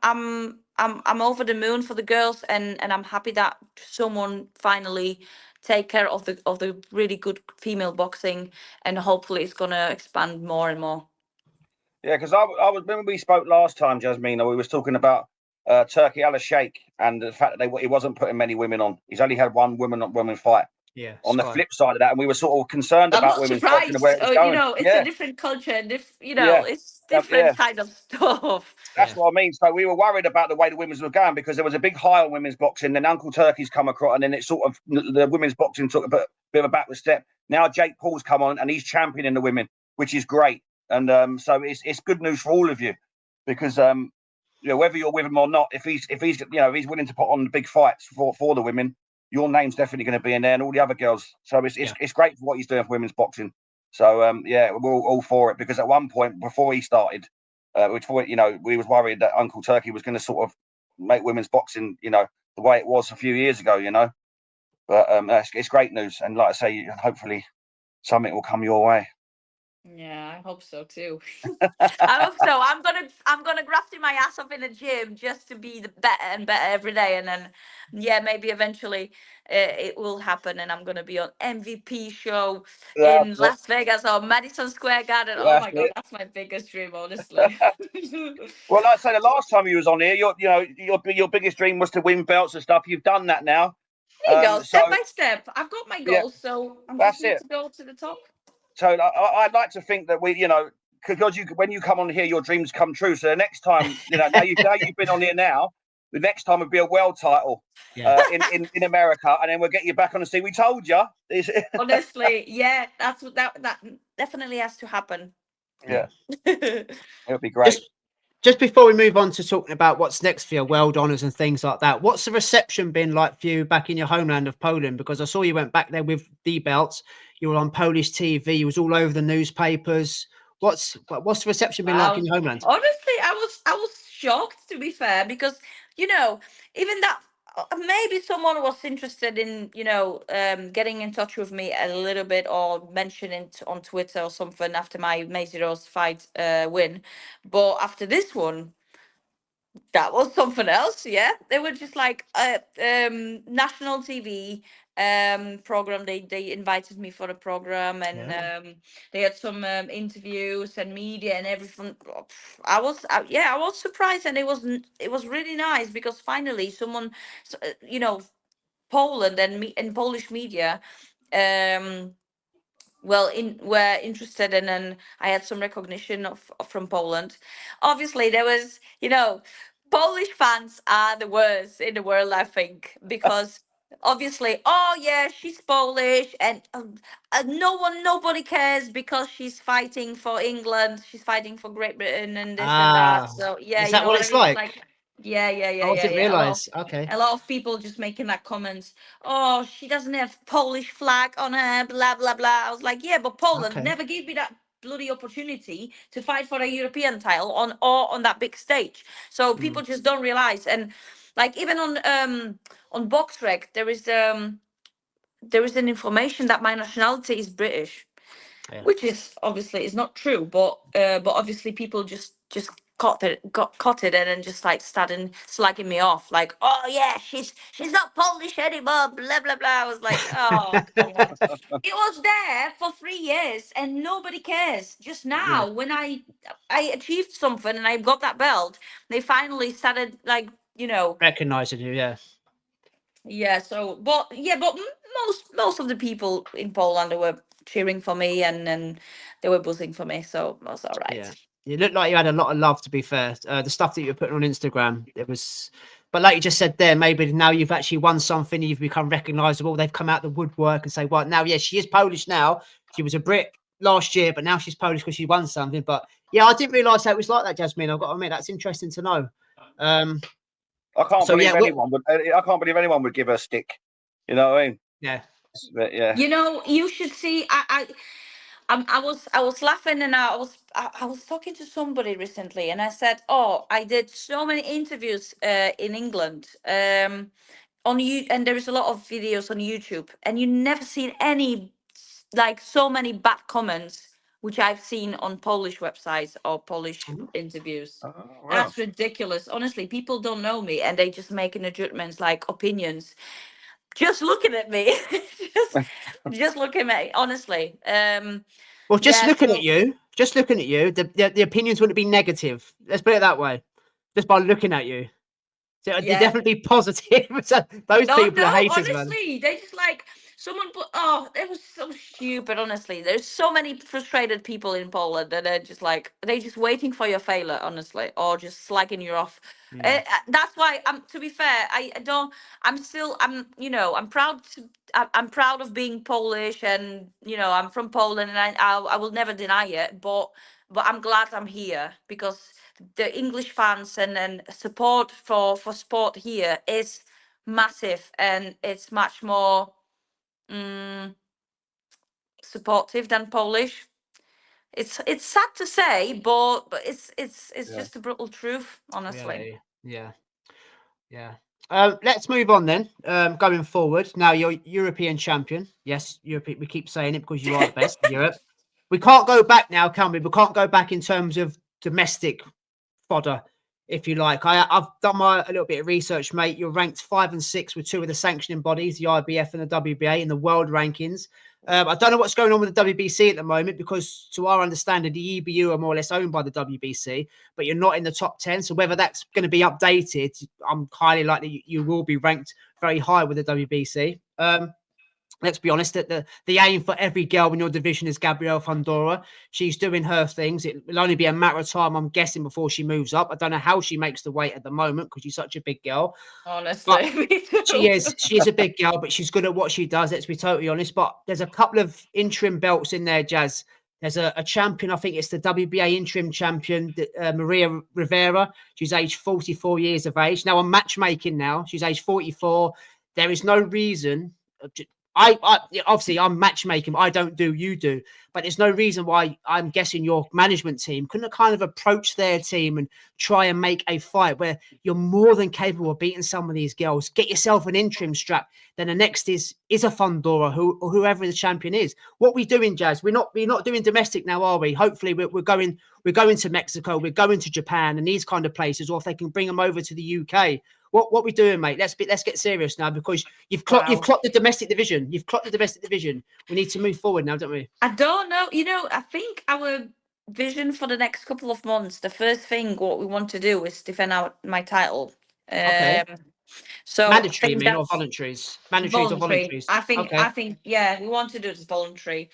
over the moon for the girls, and I'm happy that someone finally take care of the really good female boxing, and hopefully it's gonna expand more and more. Yeah, because I was when we spoke last time, Jasmina, we was talking about Turkey Al Sheikh and the fact that he wasn't putting many women on. He's only had one woman fight. Yeah. On the flip side of that, and we were sort of concerned I'm about not women's boxing and surprised. where it was going. It's a different culture, and Yeah, it's yeah. different kind of stuff. That's what I mean. So we were worried about the way the women's were going because there was a big high on women's boxing. Then Uncle Turkey's come across, and then it sort of the women's boxing took a bit of a backward step. Now Jake Paul's come on, and he's championing the women, which is great. And so it's good news for all of you, because whether you're with him or not, if he's willing to put on the big fights for the women, your name's definitely going to be in there, and all the other girls. So it's great for what he's doing for women's boxing. So we're all for it, because at one point before he started, we was worried that Uncle Turkey was going to sort of make women's boxing, the way it was a few years ago, But it's great news, and like I say, hopefully something will come your way. Yeah, I hope so too. I hope so. I'm gonna graft my ass off in the gym just to be the better and better every day, and then maybe eventually it will happen, and I'm gonna be on MVP show in Las Vegas or Madison Square Garden. Oh my God, that's my biggest dream, honestly. Well, like I say, the last time you was on here, your biggest dream was to win belts and stuff. You've done that now. There you go, step by step. I've got my goals, so I'm just need to go to the top. So I'd like to think that because when you come on here, your dreams come true. So the next time, now you've been on here now, the next time would be a world title in America, and then we'll get you back on the scene. We told you. Honestly, yeah, that's what that definitely has to happen. Yeah, it'll be great. Just before we move on to talking about what's next for your world honours and things like that, what's the reception been like for you back in your homeland of Poland? Because I saw you went back there with the belts. You were on Polish TV. You was all over the newspapers. What's the reception been like in your homeland? Honestly, I was shocked, to be fair, because even that maybe someone was interested in getting in touch with me a little bit, or mentioning it on Twitter or something after my Maziros fight win, but after this one, that was something else. Yeah, they were just like national TV program. They invited me for a program, and they had some interviews and media and everything. I was surprised, and it was really nice, because finally someone, Poland and Polish media were interested in, and I had some recognition from Poland. Obviously, there was, Polish fans are the worst in the world, I think, because obviously, oh yeah, she's Polish, and nobody cares because she's fighting for England, she's fighting for Great Britain, and this and that. So yeah, is that what it's like? Yeah. I didn't realise. Okay. A lot of people just making that comments. Oh, she doesn't have Polish flag on her, blah blah blah. I was like, yeah, but Poland never gave me that bloody opportunity to fight for a European title on that big stage. So people just don't realize. And like even on BoxRec, there is an information that my nationality is British, which is obviously is not true. But obviously people just caught it and then just like started slagging me off, like, oh yeah, she's not Polish anymore, blah blah blah. I was like, oh come on. It was there for 3 years and nobody cares. Just now when I achieved something and I got that belt, they finally started like recognizing you. So but most of the people in Poland, they were cheering for me and they were buzzing for me, so it was all right. You looked like you had a lot of love, to be fair. The stuff that you were putting on Instagram, it was, but like you just said there, maybe now you've actually won something, you've become recognizable. They've come out the woodwork and say, well, now, yes, she is Polish now. She was a Brit last year, but now she's Polish because she won something. But yeah, I didn't realize that it was like that, Jasmine. I've got to admit, that's interesting to know. I can't believe anyone would give her a stick. You know what I mean? Yeah. But, yeah. You should see. I was laughing, and I was talking to somebody recently, and I said, oh, I did so many interviews in England on you, and there is a lot of videos on YouTube, and you never seen any like so many bad comments which I've seen on Polish websites or Polish interviews. Oh, wow. That's ridiculous. Honestly, people don't know me and they just making the judgments, like opinions. Just looking at me, just looking at me, honestly. Well, just looking at you, the opinions wouldn't be negative. Let's put it that way. Just by looking at you. So they're definitely positive. So those people are haters, honestly, man. They just like, someone put, oh, it was so stupid, honestly. There's so many frustrated people in Poland that are just like, they're just waiting for your failure, honestly, or just slagging you off. That's why, to be fair, I don't, I'm proud I'm proud of being Polish, and, I'm from Poland, and I will never deny it, but I'm glad I'm here, because the English fans and support for sport here is massive, and it's much more supportive than Polish. It's sad to say, but it's just the brutal truth, honestly. Reality. Yeah. Let's move on then. Going forward, now you're European champion. Yes, European. We keep saying it because you are the best in Europe. We can't go back now, can we? We can't go back in terms of domestic fodder, if you like. I've done a little bit of research, mate. You're ranked 5 and 6 with 2 of the sanctioning bodies, the IBF and the WBA, in the world rankings. I don't know what's going on with the WBC at the moment, because to our understanding, the EBU are more or less owned by the WBC, but you're not in the top 10. So whether that's going to be updated, I'm highly likely you will be ranked very high with the WBC. Let's be honest, that the aim for every girl in your division is Gabrielle Fundora. She's doing her things. It will only be a matter of time, I'm guessing, before she moves up. I don't know how she makes the weight at the moment, because she's such a big girl. Honestly, me too. She is a big girl, but she's good at what she does. Let's be totally honest. But there's a couple of interim belts in there, Jazz. There's a champion. I think it's the WBA interim champion, Maria Rivera. She's aged 44 years of age. Now, on matchmaking now, she's aged 44. There is no reason. I obviously I'm matchmaking. I don't do, you do, but there's no reason why I'm guessing your management team couldn't kind of approach their team and try and make a fight where you're more than capable of beating some of these girls. Get yourself an interim strap. Then the next is a Fundora, or whoever the champion is. What we doing, Jazz? We're not doing domestic now, are we? Hopefully we're going to Mexico, we're going to Japan and these kind of places, or if they can bring them over to the UK. What we doing, mate? Let's get serious now, because you've clocked the domestic division. You've clocked the domestic division. We need to move forward now, don't we? I don't know. I think our vision for the next couple of months, the first thing what we want to do is defend my title. Okay. So mandatory, or voluntaries? Mandatories or voluntaries? I think yeah, we want to do this voluntary.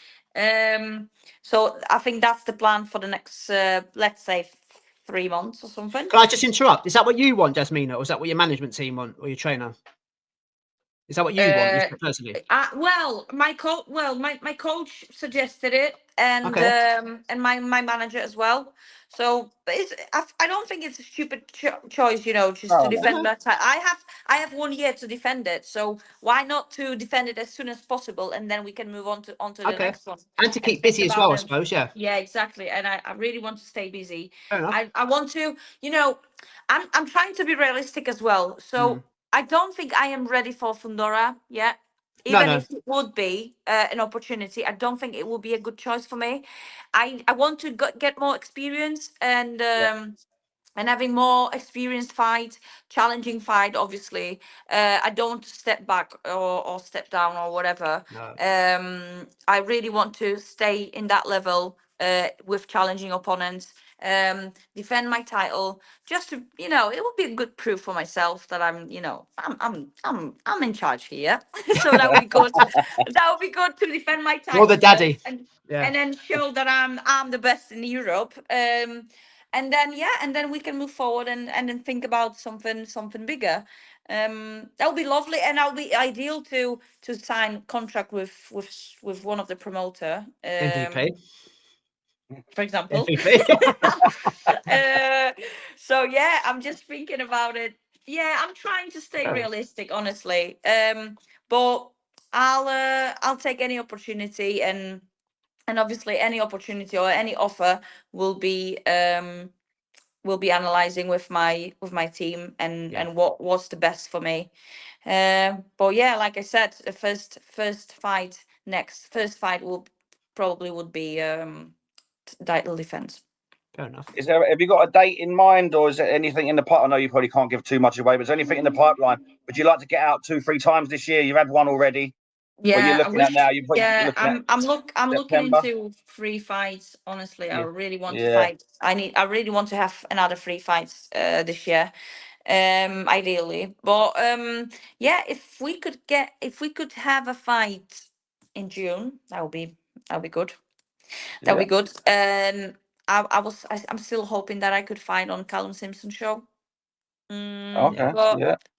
So I think that's the plan for the next let's say 3 months or something. Can I just interrupt? Is that what you want, Jasmina, or is that what your management team want, or your trainer? Is that what you want personally? Well, my coach suggested it, and my manager as well. So I don't think it's a stupid choice, just to defend that. I have 1 year to defend it, so why not to defend it as soon as possible, and then we can move on to the next one. And to keep busy as well, I suppose. Yeah. Yeah, exactly. And I really want to stay busy. Fair enough. I want to, I'm trying to be realistic as well. So I don't think I am ready for Fundora yet. Even if it would be an opportunity, I don't think it will be a good choice for me. I want to get more experience and having more experienced fight, challenging fight, obviously. I don't want to step back or step down or whatever. No. I really want to stay in that level with challenging opponents. Defend my title, just to it would be a good proof for myself that I'm in charge here. So that would be good. That would be good to defend my title. You're the daddy. And then show that I'm the best in Europe. And then we can move forward and then think about something bigger. That would be lovely, and that would be ideal to sign contract with one of the promoter. MVP. For example. So yeah, I'm just thinking about it. Yeah, I'm trying to stay realistic, honestly. But I'll take any opportunity, and obviously any opportunity or any offer will be analyzing with my team and what's the best for me. But yeah, like I said, the first fight will probably be title defense. Fair enough. Have you got a date in mind, or is there anything in the pipeline? I know you probably can't give too much away, but is there anything in the pipeline? Would you like to get out 2-3 times this year? You've had one already. Yeah, what you're looking at now. I'm looking into 3 fights. Honestly, I really want to fight. I really want to have another 3 fights this year. ideally. But yeah, if we could have a fight in June, that would be good. That would be good. And I'm still hoping that I could fight on Callum Simpson show. Okay. But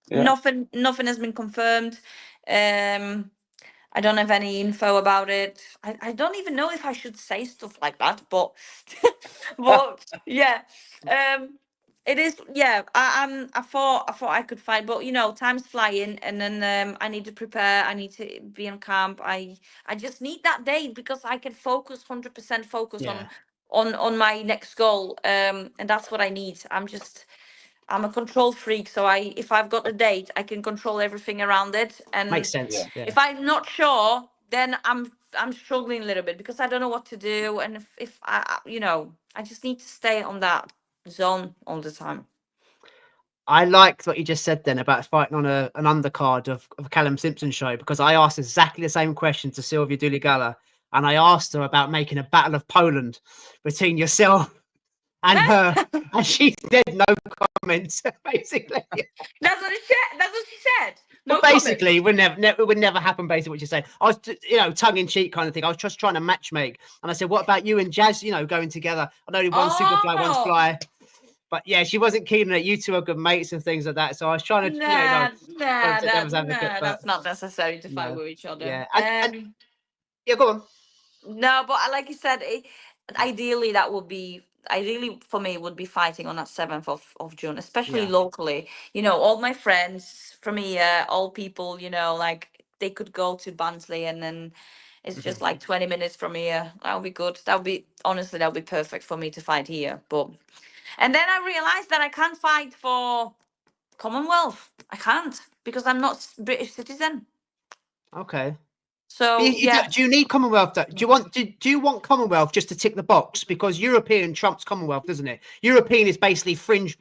Yeah. nothing has been confirmed. I don't have any info about it. I don't even know if I should say stuff like that, but but yeah. It is, yeah. I thought I could fight, but time's flying, and then I need to prepare. I need to be in camp. I just need that date because I can focus 100% focus Yeah. on my next goal. And that's what I need. I'm a control freak, so if I've got a date, I can control everything around it. And Makes sense. Yeah. if I'm not sure, then I'm struggling a little bit because I don't know what to do. And if I just need to stay on that zone all the time. I liked what you just said then about fighting on an undercard of Callum Simpson show, because I asked exactly the same question to Sylvia Duligala, and I asked her about making a battle of Poland between yourself and her, and she said no comments. Basically, That's what she said. No but basically, comments. it would never happen. Basically, what you said, I was, tongue in cheek kind of thing. I was just trying to match make, and I said, "What about you and Jazz? Going together? I know one Superfly, one's fly." But yeah, she wasn't keen on it. You two are good mates and things like that. So I was trying to, That's not necessary to fight with each other. Yeah, and yeah, go on. No, but like you said, ideally for me would be fighting on that 7th of June, especially locally. All my friends from here, all people, like they could go to Barnsley, and then it's just like 20 minutes from here. That would be good. That would be perfect for me to fight here. And then I realized that I can't fight for Commonwealth. I can't because I'm not British citizen. Okay. So do you need Commonwealth? Do you want Commonwealth just to tick the box? Because European trumps Commonwealth, doesn't it? European is basically fringe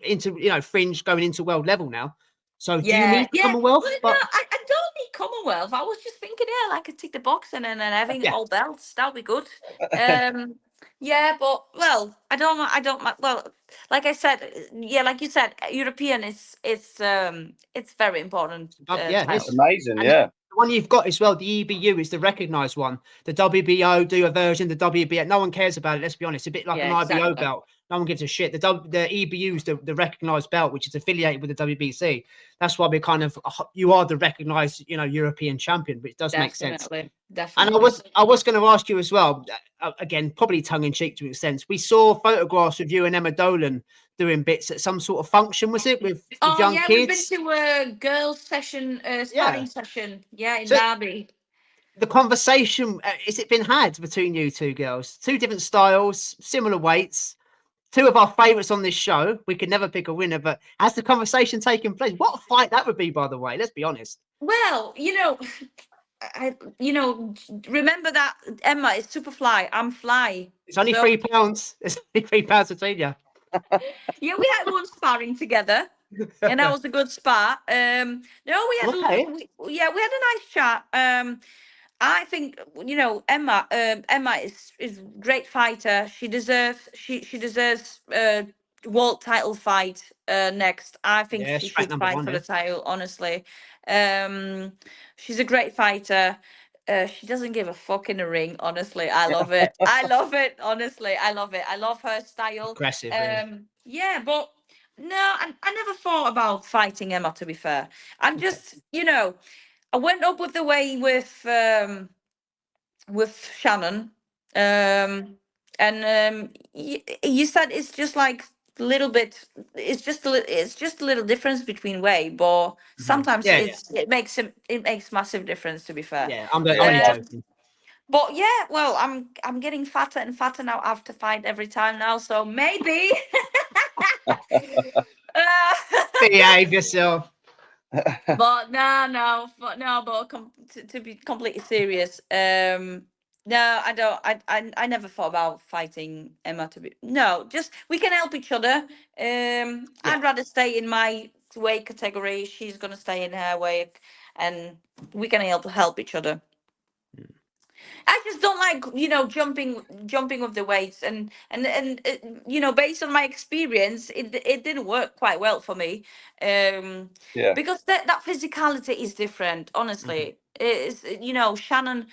going into world level now. So do you need Commonwealth? Well, no, I don't need Commonwealth. I was just thinking, I could tick the box and then having all belts. That'll be good. Yeah, but I don't. Well, like I said, like you said, European it's very important. It's amazing. And the one you've got as well, the EBU is the recognised one. The WBO do a version. The WBO, no one cares about it. Let's be honest, a bit like an IBO belt. No one gives a shit. The EBU is the recognised belt, which is affiliated with the WBC. That's why you are the recognised, European champion, which does make sense. Definitely. And I was going to ask you as well, again, probably tongue in cheek to an extent. We saw photographs of you and Emma Dolan doing bits at some sort of function, was it, with young kids? We've been to a girls' session, sparring session, in Derby. The conversation, has it been had between you two girls? Two different styles, similar weights, two of our favourites on this show. We could never pick a winner, but has the conversation taken place? What a fight that would be, by the way. Let's be honest. Well, remember that Emma is Superfly. I'm Fly. It's only 3 pounds. It's only 3 pounds between you. Yeah, we had one sparring together, and that was a good spar. No, we had we had a nice chat. I think Emma. Emma is a great fighter. She deserves world title fight next. I think she should fight for the title. Honestly, she's a great fighter. She doesn't give a fuck in the ring. Honestly, I love it. I love it. Honestly, I love it. I love her style. Aggressive. Yeah, but no, I never thought about fighting Emma. To be fair, I'm just I went up with the way with Shannon, and you said it's just like a little bit. It's just a little difference between way, but sometimes it makes massive difference. To be fair, yeah, I'm only joking. But yeah, well, I'm getting fatter and fatter now after fight every time now, so maybe. Behave yourself. But to be completely serious, no, I don't. I never thought about fighting Emma. Just we can help each other. I'd rather stay in my weight category. She's gonna stay in her weight, and we can help each other. I just don't like, jumping with the weights, and based on my experience, it didn't work quite well for me, Yeah. because that physicality is different. Honestly, it's, Shannon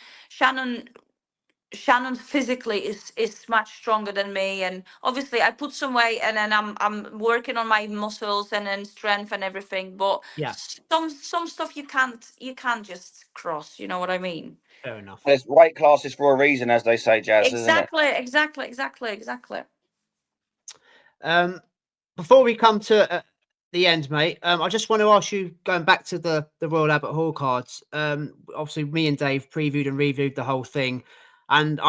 Shannon physically is much stronger than me, and obviously I put some weight, and then I'm working on my muscles and then strength and everything. But Yeah, some stuff you can't just cross. You know what I mean? fair enough. There's weight classes for a reason, as they say, Jazz, isn't it? Exactly. Before we come to the end, mate, I just want to ask you, going back to the Royal Albert Hall cards. Obviously, me and Dave previewed and reviewed the whole thing, and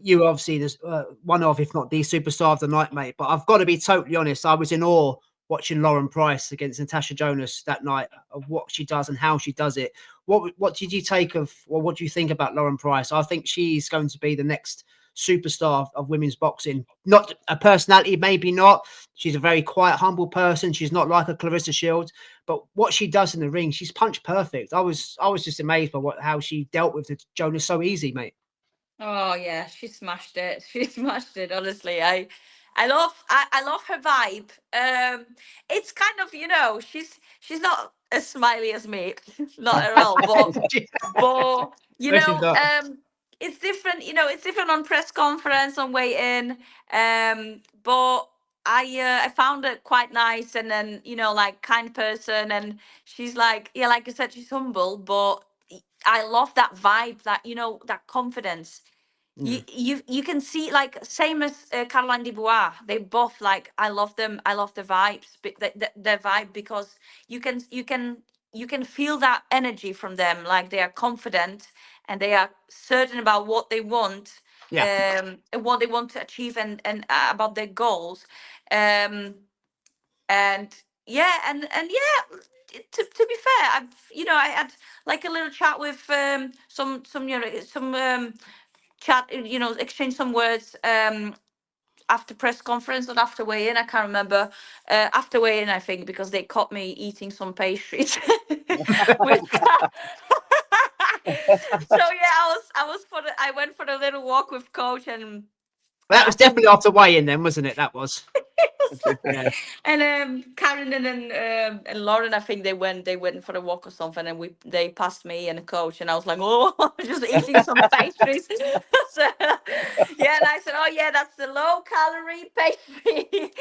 you obviously there's one of, if not the superstar of the night, mate. But I've got to be totally honest, I was in awe watching Lauren Price against Natasha Jonas that night, of what she does and how she does it. What did you take of, or what do you think about Lauren Price? I think she's going to be the next superstar of women's boxing. Not a personality, maybe not. She's a very quiet, humble person. She's not like a Clarissa Shields, but what she does in the ring, she's punch perfect. I was just amazed by how she dealt with the Jonas so easy, mate. Oh yeah, she smashed it. She smashed it. Honestly, I love her vibe. It's kind of, she's not as smiley as me, not at all. But No, she's not. it's different. It's different on press conference, on weigh-in. But I found it quite nice, and then like kind person, and she's like, yeah, like I said, she's humble, but I love that vibe, that confidence. You can see, like, same as Caroline Dubois. They both, like, I love them. I love the vibes, their vibe, because you can feel that energy from them. Like, they are confident and they are certain about what they want, Yeah. and what they want to achieve, and about their goals. And yeah, and yeah. To be fair, I had like a little chat with some chat, exchange some words after press conference, not after weigh-in. I can't remember. After weigh-in, I think, because they caught me eating some pastries. With so yeah, I went for a little walk with coach, and That was I think definitely after weigh-in then, wasn't it? That was. Yeah. and Karen and Lauren, I think they went for a walk or something, and they passed me and the coach, and I was like, oh, just eating some pastries. So, yeah, and I said, oh yeah, that's the low calorie pastry.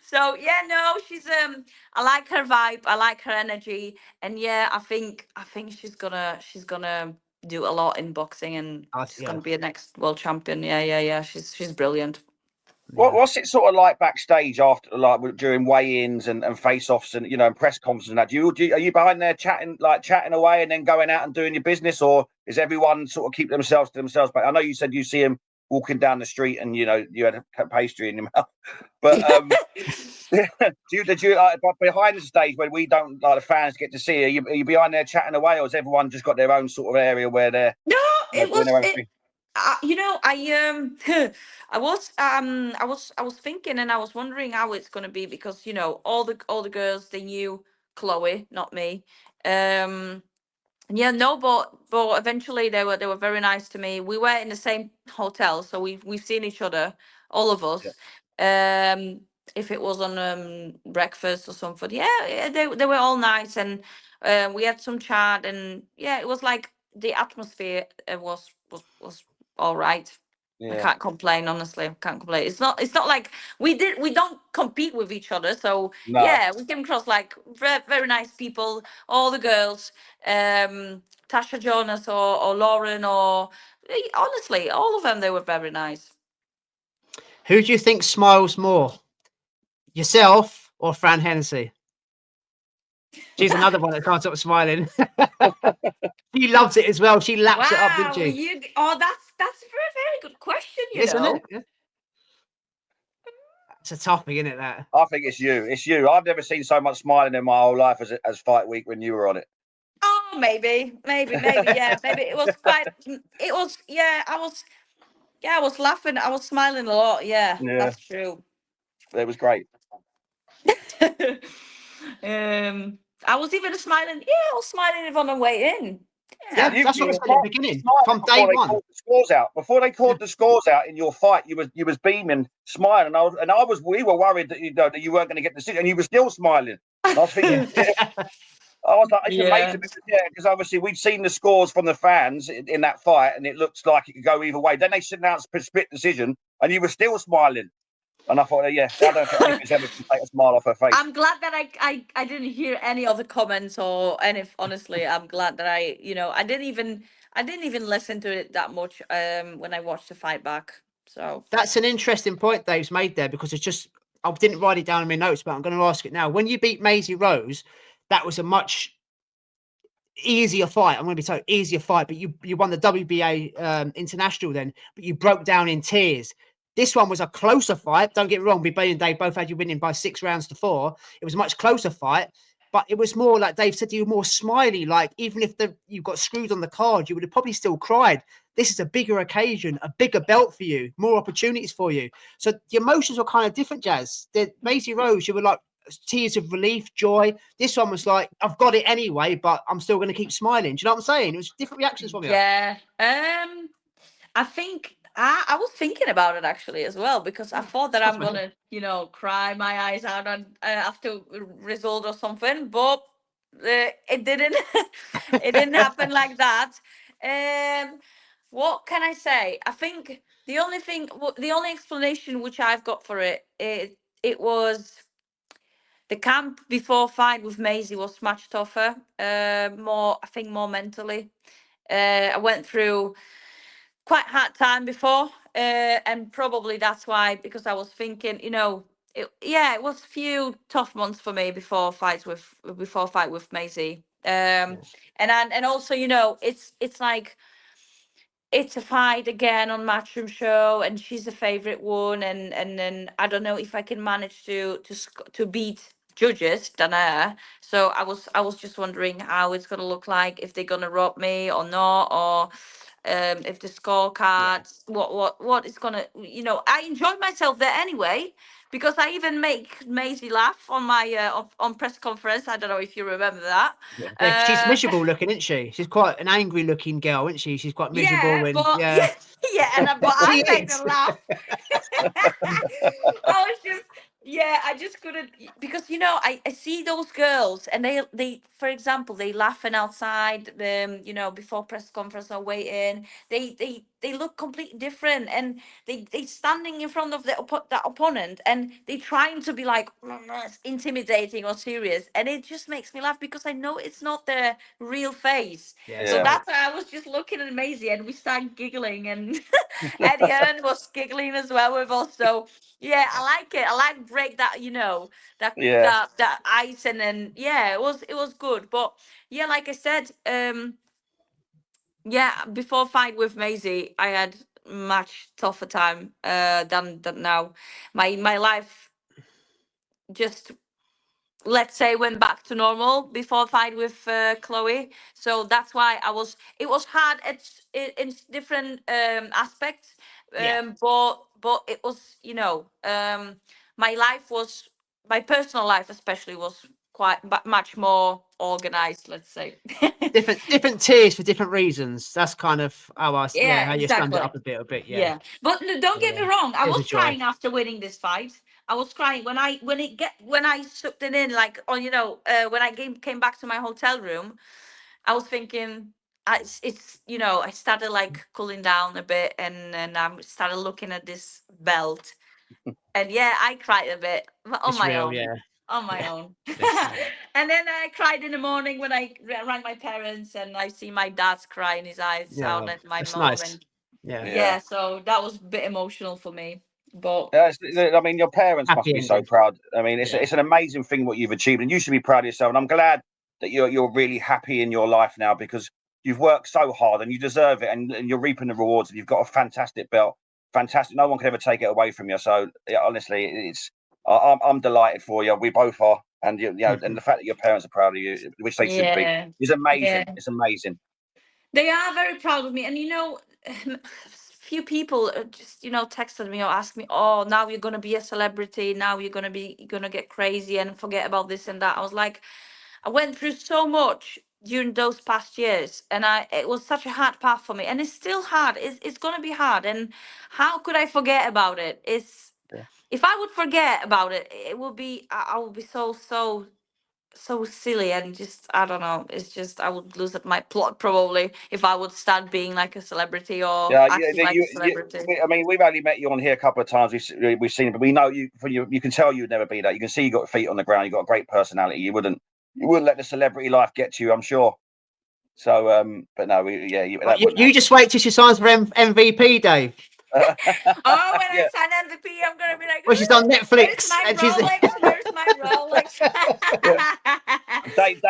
So yeah, no, she's I like her vibe, I like her energy, and yeah, I think she's gonna do a lot in boxing, and she's Yeah. gonna be a next world champion. Yeah. She's brilliant. What's it sort of like backstage after, like, during weigh-ins and face-offs and and press conferences and that? Are you behind there chatting away and then going out and doing your business, or is everyone sort of keep themselves to themselves? But I know you said you see them walking down the street and you had a pastry in your mouth, but did you like behind the stage when we don't, like, the fans get to see? Are you behind there chatting away, or has everyone just got their own sort of area where they're No, it doing was their own it. thing? I was thinking, and I was wondering how it's gonna be, because all the girls, they knew Chloe, not me. Um, yeah, no, but eventually they were very nice to me. We were in the same hotel, so we've seen each other, all of Yeah. us. If it was on breakfast or something, yeah, they were all nice, and we had some chat, and yeah, it was like the atmosphere was all right. I Yeah. can't complain, honestly. I can't complain. It's not like we don't compete with each other. So No. yeah, we came across like very, very nice people, all the girls, Tasha Jonas or Lauren, or honestly, all of them, they were very nice. Who do you think smiles more, yourself or Fran Hennessy? She's another one that can't stop smiling. She loves it as well. She laps it up, didn't Wow, she? that's a very, very good question, Isn't it? Yeah. It's a toughie, isn't it? That. I think it's you. It's you. I've never seen so much smiling in my whole life as fight week when you were on it. Oh, maybe, yeah, maybe it was quite. It was, yeah. I was laughing. I was smiling a lot. Yeah, Yeah, that's true. it was great. I was even smiling. Yeah, I was smiling even on the way in. Yeah, You that's what I said at the beginning. From day one. Called the scores out. Before they called the scores out in your fight, you was beaming, smiling. We were worried that that you weren't going to get the decision, and you were still smiling. And I was thinking, I was like, it's amazing because obviously we'd seen the scores from the fans in that fight, and it looks like it could go either way. Then they announced a split decision, and you were still smiling. And I thought, I don't think anybody's ever going to take a smile off her face. I'm glad that I didn't hear any other comments or any. Honestly, I'm glad that I didn't even listen to it that much when I watched the fight back. So that's an interesting point Dave's made there, because it's just, I didn't write it down in my notes, but I'm going to ask it now. When you beat Maisie Rose, that was a much easier fight. I'm going to be so easier fight, but you won the WBA international then, but you broke down in tears. This one was a closer fight. Don't get me wrong. Me and Dave both had you winning by 6 rounds to 4. It was a much closer fight, but it was more like Dave said, you were more smiley. Like, even if you got screwed on the card, you would have probably still cried. This is a bigger occasion, a bigger belt for you, more opportunities for you. So the emotions were kind of different, Jazz. The Maisie Rose, you were like tears of relief, joy. This one was like, I've got it anyway, but I'm still going to keep smiling. Do you know what I'm saying? It was different reactions from you. Yeah. I think I was thinking about it actually as well, because I thought that I'm gonna, cry my eyes out on after result or something, but it didn't. It didn't happen like that. What can I say? I think the only explanation which I've got for it was the camp before fight with Maisie was much tougher. More mentally. I went through quite hard time before, and probably that's why, because I was thinking, it was a few tough months for me before fight with Maisie. And also, it's like, it's a fight again on Matchroom Show, and she's a favorite one, and then I don't know if I can manage to beat judges than her. So I was just wondering how it's gonna look like, if they're gonna rob me or not, or if the scorecards, what is gonna, I enjoyed myself there anyway, because I even make Maisie laugh on my on press conference. I don't know if you remember that. Yeah, she's miserable looking, isn't she? She's quite an angry looking girl, isn't she? She's quite miserable. But I made her laugh. I was just, I just couldn't, because I see those girls, and they for example, they laughing outside before press conference or waiting. They look completely different, and they standing in front of that opponent, and they trying to be like intimidating or serious, and it just makes me laugh, because I know it's not their real face. So that's why I was just looking at Maisie, and we started giggling, and Eddie Hearn was giggling as well with us. So I like it. I like break that, that ice, and then it was good. But like I said, before fight with Maisie, I had much tougher time than now. My life just, let's say, went back to normal before fight with Chloe. So that's why it was hard in different aspects. But it was, my personal life especially was quite much more organized, let's say. different tiers for different reasons. That's kind of how how you summed it up a bit. But don't get me wrong, I was joy. crying after winning this fight. I was crying when I sucked it in, like, on when I came back to my hotel room. I was thinking, I started like cooling down a bit, and I started looking at this belt, and I cried a bit on my own. On my own. And then I cried in the morning when I rang my parents, and I see my dad's crying his eyes out at my mom. Nice. And so that was a bit emotional for me. But I mean, your parents must be so proud. I mean, it's an amazing thing what you've achieved, and you should be proud of yourself. And I'm glad that you're really happy in your life now, because you've worked so hard and you deserve it, and you're reaping the rewards, and you've got a fantastic belt. Fantastic. No one can ever take it away from you. So honestly, I'm delighted for you. We both are, and and the fact that your parents are proud of you, which they should be, is amazing. Yeah. It's amazing. They are very proud of me, and few people just texted me or asked me, "Oh, now you're gonna be a celebrity. Now you're gonna get crazy and forget about this and that." I was like, I went through so much during those past years, and it was such a hard path for me, and it's still hard. It's going to be hard, and how could I forget about it? If I would forget about it, it would be I would be so silly, and just I don't know. It's just I would lose my plot probably if I would start being like a celebrity or acting like a celebrity. I mean, we've only met you on here a couple of times. We've seen it, but we know you. You can tell you'd never be that. You can see you got feet on the ground. You got a great personality. You wouldn't let the celebrity life get to you, I'm sure. So, but no, you just wait till she signs for MVP, Dave. When I sign MVP, I'm gonna be like, well, she's on Netflix. Where's my Rolex? Dave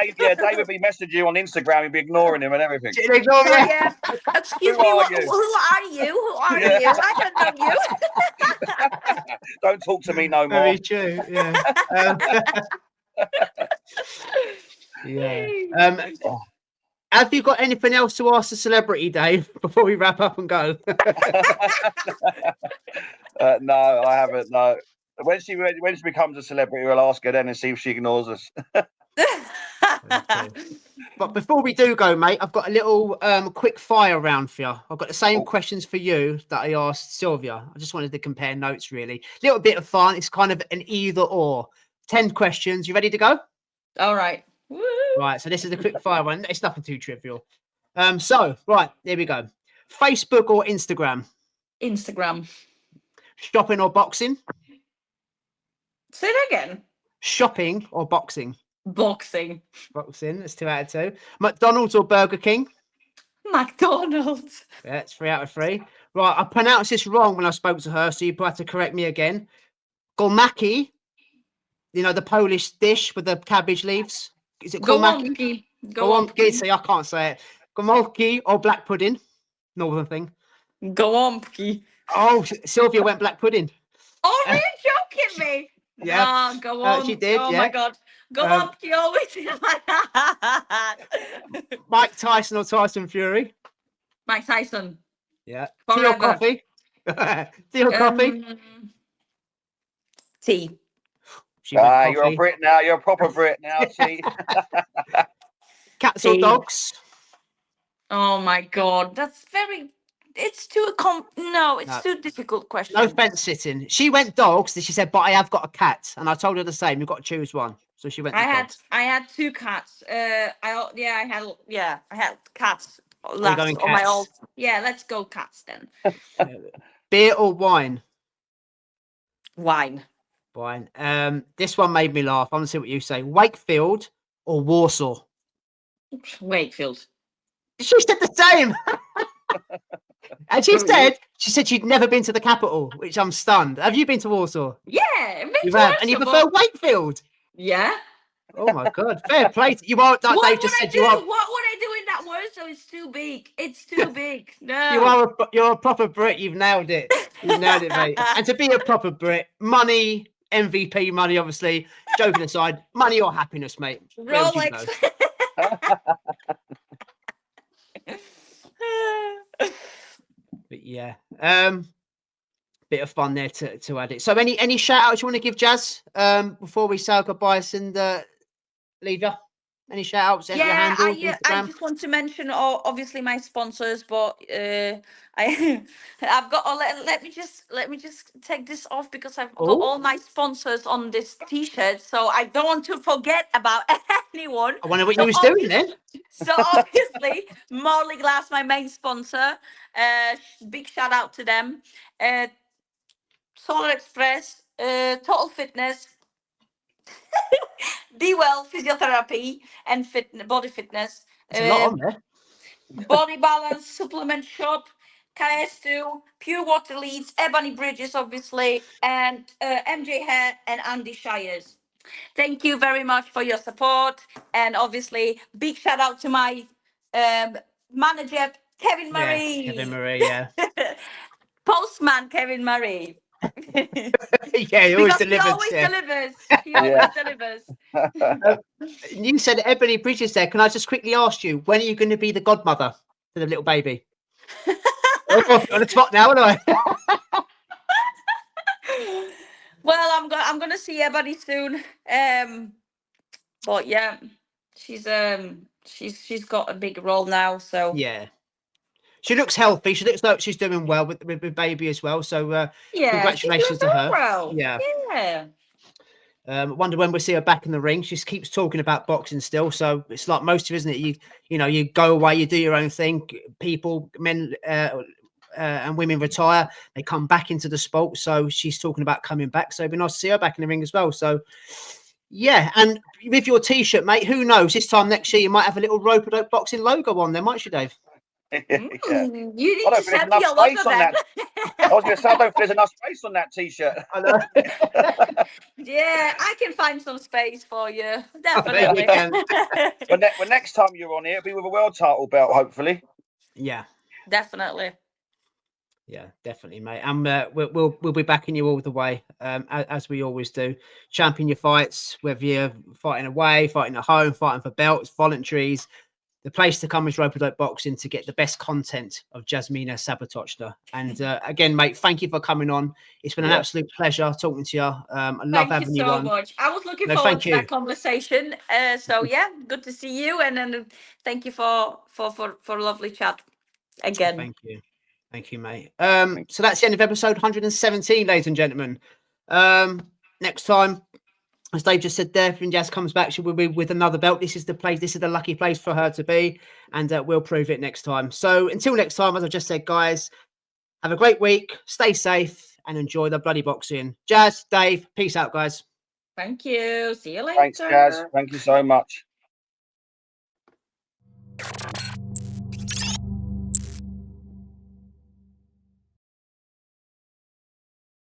would be messaging you on Instagram. He'd be ignoring him and everything. Yeah. Excuse me, who are you? Who are you? I don't know you. Don't talk to me no more. Very true. Yeah. Have you got anything else to ask the celebrity, Dave, before we wrap up and go? No, I haven't. No. When she becomes a celebrity, we'll ask her then and see if she ignores us. But before we do go, mate, I've got a little quick fire round for you. I've got the same questions for you that I asked Sylvia. I just wanted to compare notes, really. A little bit of fun. It's kind of an either or. 10 questions. You ready to go? All right. Woo! Right, so this is a quick fire one. It's nothing too trivial. So, right, here we go. Facebook or Instagram? Instagram. Shopping or boxing? Say that again. Shopping or boxing? Boxing. Boxing, that's 2 out of 2. McDonald's or Burger King? McDonald's. Yeah, it's 3 out of 3. Right, I pronounced this wrong when I spoke to her, so you have to correct me again. Golmaki, you know, the Polish dish with the cabbage leaves. Is it Golmaki? Golmaki. See, I can't say it. Golmaki or black pudding? Northern thing. Golmaki. Oh, Sylvia went black pudding. Oh, are you joking me? Yeah. Go on. She did. Oh yeah. my God. Golmaki always in my head. Mike Tyson or Tyson Fury? Mike Tyson. Yeah. Forever. Tea or coffee? Tea or coffee? Tea. You're a Brit now. You're a proper Brit now. Tea. Cats or dogs? Oh my God, that's it's too too difficult question. No fence sitting. She went dogs. She said, but I have got a cat, and I told her the same. You've got to choose one. So she went. I had 2 cats. I had cats. Going cats. On my old. Yeah, let's go cats then. Beer or wine? Wine. This one made me laugh. I'm gonna see what you say. Wakefield or Warsaw? Wakefield. She said the same. And she said she'd never been to the capital, which I'm stunned. Have you been to Warsaw? Yeah, you have, and you prefer Wakefield. Yeah. Oh my God, fair play. You are. Like Dave just said, you are. What would I do in that Warsaw? It's too big. It's too big. No. You're a proper Brit. You've nailed it. You've nailed it, mate. And to be a proper Brit, money, MVP money, obviously. Joking aside, money or happiness, mate. Rolex. But yeah, bit of fun there to add it. So any shout outs you want to give, Jazz, before we say our goodbyes and leave you? Any shout outs? I just want to mention obviously my sponsors, but I've got let me just take this off because I've got all my sponsors on this t-shirt, so I don't want to forget about anyone. I wonder what you was doing then. So obviously Morley Glass, my main sponsor, big shout out to them. Solar Express, Total Fitness, D-Well Physiotherapy and body fitness. There's a lot on there. Body Balance Supplement Shop, KS2, Pure Water Leads, Ebony Bridges, obviously, and MJ Hair and Andy Shires. Thank you very much for your support, and obviously big shout out to my manager Kevin Murray. Yeah, Kevin Murray, yeah. Postman Kevin Murray. Yeah, he always delivers. He always delivers. You said Ebony Bridges there. Can I just quickly ask you, when are you going to be the godmother to the little baby? On the spot now, aren't I? Well, I'm going to see Ebony soon. But yeah, she's got a big role now. So Yeah. She looks healthy. She looks like she's doing well with baby as well. So yeah, congratulations to her. Well. Yeah. Yeah. Wonder when we'll see her back in the ring. She just keeps talking about boxing still. So it's like most of, isn't it? You know, you go away, you do your own thing. People, men and women retire. They come back into the sport. So she's talking about coming back. So it'd be nice to see her back in the ring as well. So yeah, and with your T-shirt, mate, who knows? This time next year, you might have a little rope-a-dope boxing logo on there, might you, Dave? Yeah. You need I don't to think there's send me enough your logo space on then. that. I was going to say, I don't think there's enough space on that T-shirt. I know. Yeah, I can find some space for you. I Definitely. bet you can. Well, next time you're on here, it'll be with a world title belt, hopefully. Yeah. Definitely. Yeah, definitely, mate. And we'll be backing you all the way, as we always do. Champion your fights, whether you're fighting away, fighting at home, fighting for belts, voluntaries. The place to come is Rope-a-Dope Boxing to get the best content of Jasmina Zapotoczna. And again, mate, thank you for coming on. It's been an absolute pleasure talking to you. I love having you on. Thank you so much. I was looking forward to that conversation. So yeah, good to see you, and then thank you for a lovely chat again. Thank you. Thank you, mate. So that's the end of episode 117, ladies and gentlemen. Next time, as Dave just said there, when Jazz comes back, she will be with another belt. This is the place. This is the lucky place for her to be, and we'll prove it next time. So until next time, as I just said, guys, have a great week. Stay safe and enjoy the bloody boxing. Jazz, Dave, peace out, guys. Thank you. See you later. Thanks, Jazz. Thank you so much.